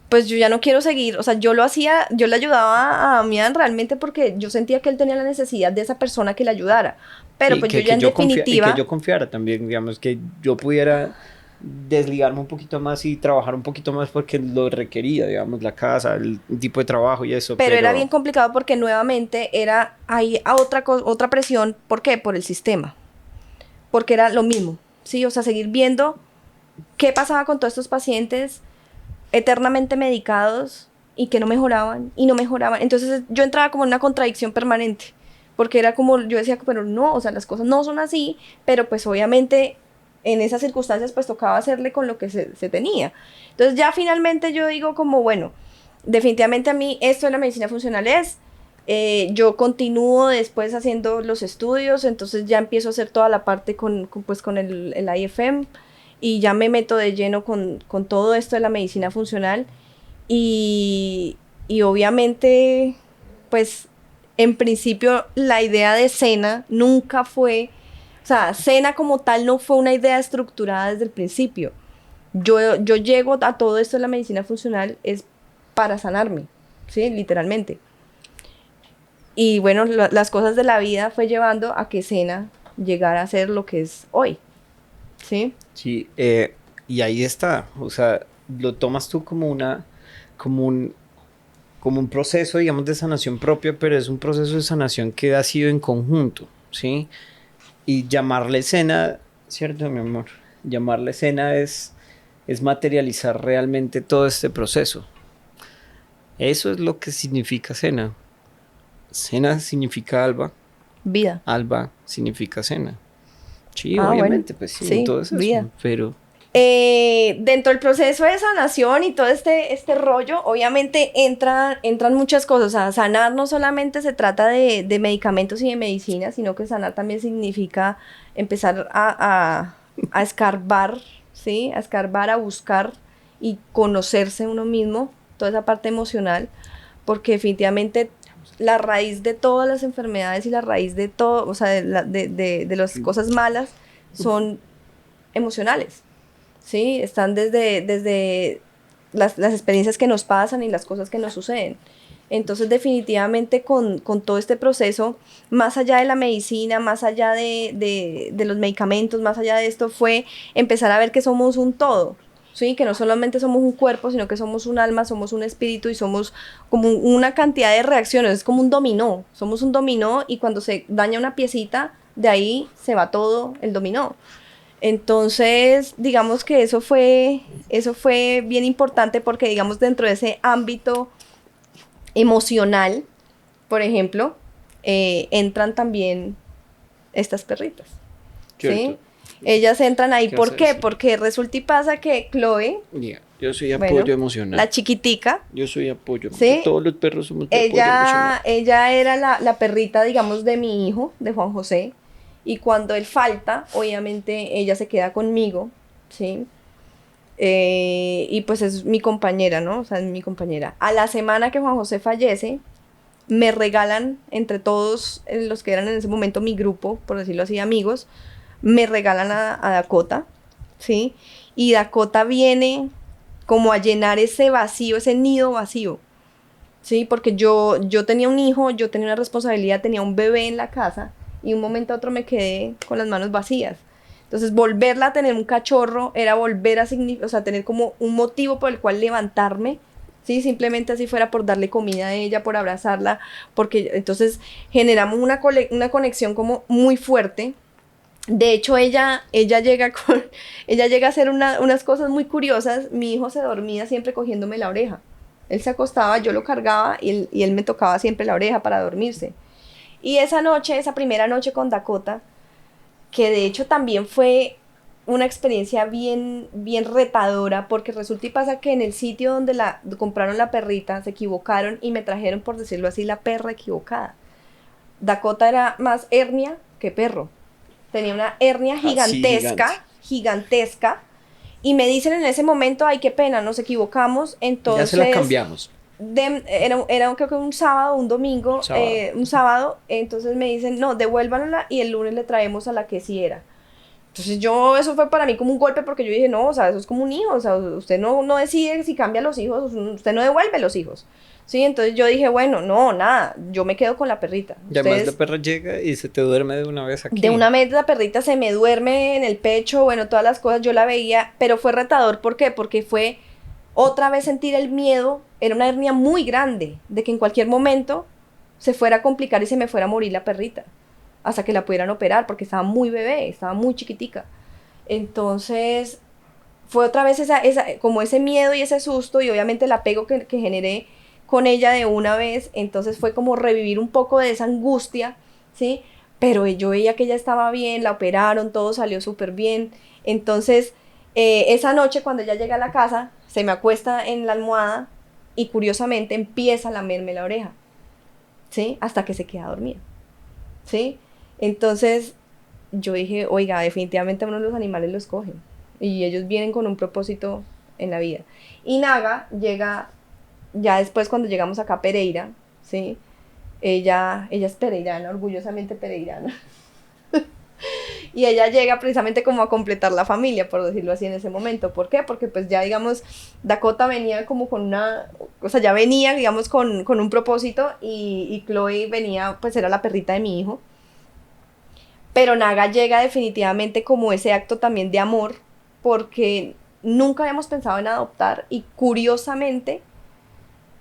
pues yo ya no quiero seguir, o sea, yo lo hacía, yo le ayudaba a Mian realmente porque yo sentía que él tenía la necesidad de esa persona que le ayudara, pero Sí, pues yo ya en y que definitiva, yo confiara también, digamos, que yo pudiera desligarme un poquito más y trabajar un poquito más porque lo requería, digamos, la casa, el tipo de trabajo y eso, pero era bien pero complicado porque nuevamente era ahí a otra presión, ¿por qué? Por el sistema, porque era lo mismo, ¿sí? O sea, seguir viendo qué pasaba con todos estos pacientes eternamente medicados y que no mejoraban y no mejoraban. Entonces yo entraba como en una contradicción permanente, porque era como, yo decía, pero no, o sea, las cosas no son así, pero pues obviamente en esas circunstancias pues tocaba hacerle con lo que se tenía. Entonces ya finalmente yo digo como, bueno, definitivamente a mí esto de la medicina funcional es, yo continúo después haciendo los estudios, entonces ya empiezo a hacer toda la parte pues, con el IFM y ya me meto de lleno con todo esto de la medicina funcional y obviamente, pues en principio la idea de Sena nunca fue, o sea, Sena como tal no fue una idea estructurada desde el principio. Yo llego a todo esto de la medicina funcional es para sanarme, ¿sí? Literalmente. Y bueno, las cosas de la vida fue llevando a que Sena llegara a ser lo que es hoy, ¿sí? sí, y ahí está, o sea, lo tomas tú como un, como un proceso, digamos, de sanación propia, pero es un proceso de sanación que ha sido en conjunto, ¿sí? Y llamarle escena, ¿cierto, mi amor? Llamarle escena es materializar realmente todo este proceso. Eso es lo que significa cena. Cena significa alba, Vida. alba significa cena. Sí, Ah, bueno, obviamente, pues sí, sí, todo es eso, vida. pero Dentro del proceso de sanación y todo este rollo, obviamente entran muchas cosas. O sea, sanar no solamente se trata de medicamentos y de medicina, sino que sanar también significa empezar a escarbar, ¿sí? A escarbar, a buscar y conocerse uno mismo, toda esa parte emocional, porque definitivamente la raíz de todas las enfermedades y la raíz de todo, o sea, de las cosas malas son emocionales. ¿Sí? Están desde las experiencias que nos pasan y las cosas que nos suceden. Entonces, definitivamente con todo este proceso, más allá de la medicina, más allá de los medicamentos, más allá de esto, fue empezar a ver que somos un todo, ¿sí? Que no solamente somos un cuerpo, sino que somos un alma, somos un espíritu y somos como una cantidad de reacciones, es como un dominó, somos un dominó y cuando se daña una piecita, de ahí se va todo el dominó. Entonces, digamos que eso fue bien importante porque, digamos, dentro de ese ámbito emocional, por ejemplo, entran también estas perritas, ¿sí? cierto. Ellas entran ahí, ¿Qué vas ¿por a qué? decir? Porque resulta y pasa que Chloe, Yeah, yo soy apoyo bueno, emocional. la chiquitica, Yo soy apoyo. ¿sí? Todos los perros somos de apoyo emocional. Ella era la perrita, digamos, de mi hijo, de Juan José, y cuando él falta, obviamente ella se queda conmigo, ¿sí? Y pues es mi compañera, ¿no? O sea, es mi compañera. A la semana que Juan José fallece, me regalan entre todos los que eran en ese momento mi grupo, por decirlo así, amigos, me regalan a Dakota, ¿sí? Y Dakota viene como a llenar ese vacío, ese nido vacío, ¿sí? Porque yo tenía un hijo, yo tenía una responsabilidad, tenía un bebé en la casa y un momento a otro me quedé con las manos vacías. Entonces, volverla a tener un cachorro era volver a o sea, tener como un motivo por el cual levantarme, ¿sí? Simplemente así fuera por darle comida a ella, por abrazarla, porque entonces generamos una conexión como muy fuerte. De hecho, ella llega ella llega a hacer unas cosas muy curiosas. Mi hijo se dormía siempre cogiéndome la oreja. Él se acostaba, yo lo cargaba y él me tocaba siempre la oreja para dormirse. Y esa noche, esa primera noche con Dakota, que de hecho también fue una experiencia bien, bien retadora, porque resulta y pasa que en el sitio donde compraron la perrita se equivocaron y me trajeron, por decirlo así, la perra equivocada. Dakota era más hernia que perro. Tenía una hernia gigantesca, gigantesca, y me dicen en ese momento, ay, qué pena, nos equivocamos, entonces... Ya se la cambiamos. Era creo que un sábado, un domingo, un sábado, entonces me dicen, no, devuélvanla y el lunes le traemos a la que sí era. Entonces eso fue para mí como un golpe porque yo dije, no, o sea, eso es como un hijo, o sea, usted no decide si cambia los hijos, usted no devuelve los hijos. Sí, entonces yo dije, bueno, no, nada, yo me quedo con la perrita. Y además la perra llega y se te duerme de una vez aquí. De una vez la perrita se me duerme en el pecho, bueno, todas las cosas yo la veía, pero fue retador, ¿por qué? Porque fue otra vez sentir el miedo, era una hernia muy grande, de que en cualquier momento se fuera a complicar y se me fuera a morir la perrita, hasta que la pudieran operar, porque estaba muy bebé, estaba muy chiquitica. Entonces, fue otra vez como ese miedo y ese susto, y obviamente el apego que generé con ella de una vez, entonces fue como revivir un poco de esa angustia, ¿sí? Pero yo veía que ella estaba bien, la operaron, todo salió súper bien. Entonces, esa noche cuando ella llega a la casa, se me acuesta en la almohada y curiosamente empieza a lamerme la oreja, ¿sí? Hasta que se queda dormida, ¿sí? Entonces, yo dije, oiga, definitivamente uno de los animales los cogen y ellos vienen con un propósito en la vida. Y Naga llega, ya después cuando llegamos acá a Pereira, ¿sí? Ella es pereirana, orgullosamente pereirana. Y ella llega precisamente como a completar la familia, por decirlo así en ese momento. ¿Por qué? Porque pues ya digamos, Dakota venía como con o sea, ya venía digamos con un propósito y Chloe venía, pues era la perrita de mi hijo. Pero Naga llega definitivamente como ese acto también de amor, porque nunca habíamos pensado en adoptar y curiosamente,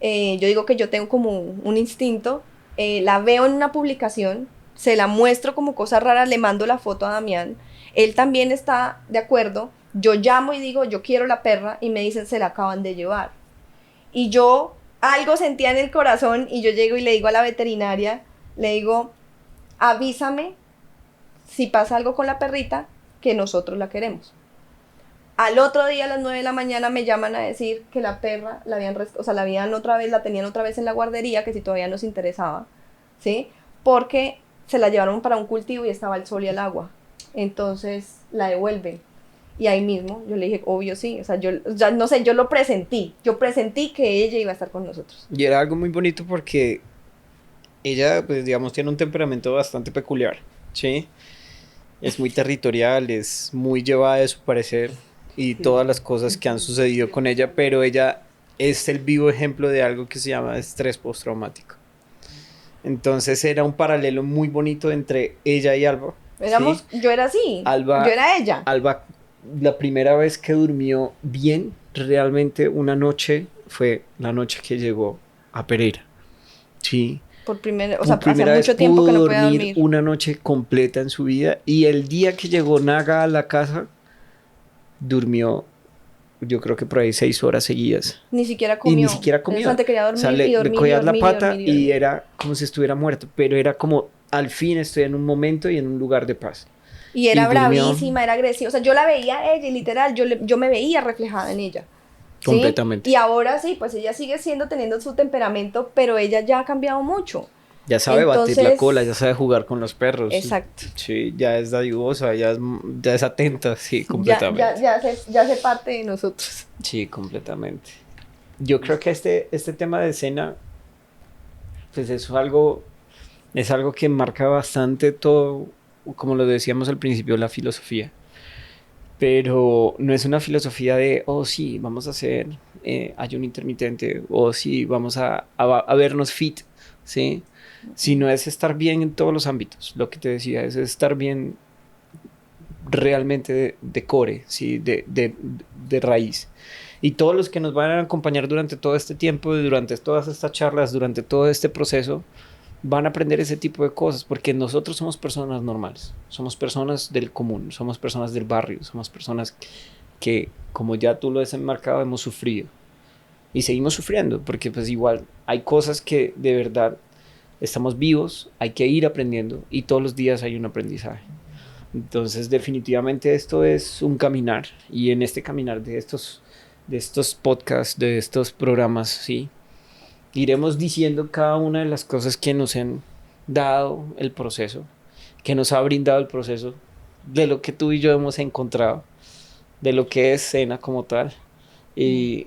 yo digo que yo tengo como un instinto, la veo en una publicación, se la muestro como cosa rara, le mando la foto a Damián, él también está de acuerdo, yo llamo y digo, yo quiero la perra, y me dicen, se la acaban de llevar. Y yo algo sentía en el corazón, y yo llego y le digo a la veterinaria, le digo, avísame si pasa algo con la perrita, que nosotros la queremos. Al otro día a las 9 de la mañana me llaman a decir que la perra la tenían otra vez en la guardería, que si todavía nos interesaba, ¿sí? Porque se la llevaron para un cultivo y estaba al sol y al agua. Entonces la devuelven. Y ahí mismo yo le dije, obvio sí, o sea, yo ya no sé, yo presentí que ella iba a estar con nosotros. Y era algo muy bonito porque ella, pues digamos, tiene un temperamento bastante peculiar, ¿sí? Es muy territorial, es muy llevada de su parecer y todas las cosas que han sucedido con ella, pero ella es el vivo ejemplo de algo que se llama estrés postraumático. Entonces era un paralelo muy bonito entre ella y Alba. ¿Sí? Yo era así, yo era ella. Alba, la primera vez que durmió bien, realmente una noche, fue la noche que llegó a Pereira. Sí. O sea, hace mucho tiempo que no podía dormir. Una noche completa en su vida, y el día que llegó Naga a la casa, durmió, yo creo que por ahí 6 horas seguidas. Ni siquiera comió. Y ni siquiera comió. Antes quería dormir, o sea, le cogías la pata y era como si estuviera muerto, pero era como, al fin estoy en un momento y en un lugar de paz. Y era bravísima, era agresiva. O sea, yo la veía a ella y literal, yo me veía reflejada en ella. ¿Sí? Completamente. Y ahora sí, pues ella sigue teniendo su temperamento, pero ella ya ha cambiado mucho. Ya sabe batir la cola, ya sabe jugar con los perros. Exacto. Sí, ya es dadivosa, ya es atenta, sí, completamente. Ya hace parte de nosotros. Sí, completamente. Yo creo que este tema de escena, pues es algo que marca bastante todo, como lo decíamos al principio, la filosofía. Pero no es una filosofía de, oh sí, vamos a hacer ayuno intermitente o si vamos a vernos fit, ¿sí? Sino es estar bien en todos los ámbitos. Lo que te decía es estar bien realmente de core, ¿sí? De raíz. Y todos los que nos van a acompañar durante todo este tiempo, durante todas estas charlas, durante todo este proceso, van a aprender ese tipo de cosas, porque nosotros somos personas normales, somos personas del común, somos personas del barrio, somos personas que, como ya tú lo has enmarcado, hemos sufrido y seguimos sufriendo, porque pues igual hay cosas que de verdad estamos vivos, hay que ir aprendiendo y todos los días hay un aprendizaje. Entonces definitivamente esto es un caminar, y en este caminar de estos podcasts, de estos programas, sí, iremos diciendo cada una de las cosas que nos han dado el proceso, que nos ha brindado el proceso, de lo que tú y yo hemos encontrado, de lo que es Sena como tal, y,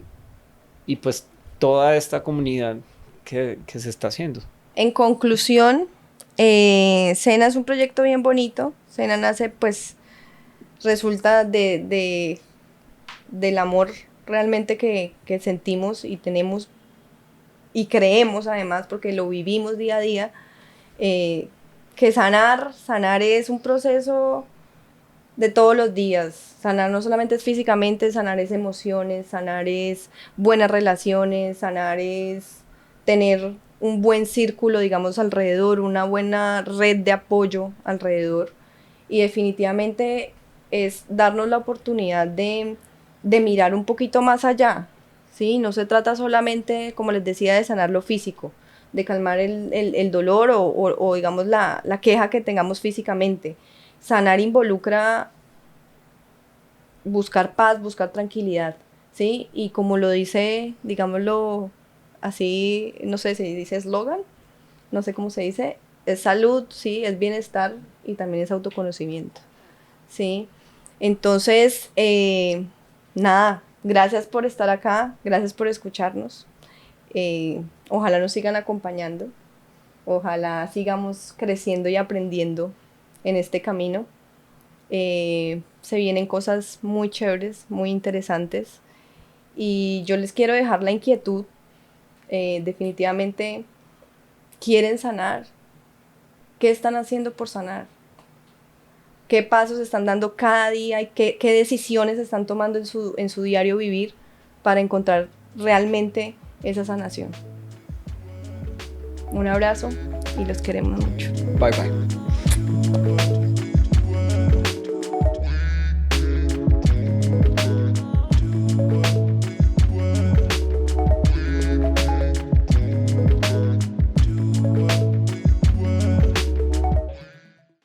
y pues toda esta comunidad que se está haciendo. En conclusión, Sena es un proyecto bien bonito. Sena nace, pues, resulta del amor realmente que sentimos y tenemos y creemos además, porque lo vivimos día a día, que sanar es un proceso de todos los días. Sanar no solamente es físicamente, sanar es emociones, sanar es buenas relaciones, sanar es tener un buen círculo, digamos, alrededor, una buena red de apoyo alrededor. Y definitivamente es darnos la oportunidad de mirar un poquito más allá, ¿sí? No se trata solamente, como les decía, de sanar lo físico, de calmar el dolor o digamos, la queja que tengamos físicamente. Sanar involucra buscar paz, buscar tranquilidad, ¿sí? Y como lo dice, digámoslo así, no sé si dice eslogan, no sé cómo se dice, es salud, ¿sí? Es bienestar y también es autoconocimiento, ¿sí? Entonces, nada, gracias por estar acá, gracias por escucharnos. Ojalá nos sigan acompañando, ojalá sigamos creciendo y aprendiendo en este camino. Se vienen cosas muy chéveres, muy interesantes, y yo les quiero dejar la inquietud. Definitivamente quieren sanar. ¿Qué están haciendo por sanar? ¿Qué pasos están dando cada día y qué decisiones están tomando en su diario vivir para encontrar realmente esa sanación? Un abrazo y los queremos mucho. Bye bye.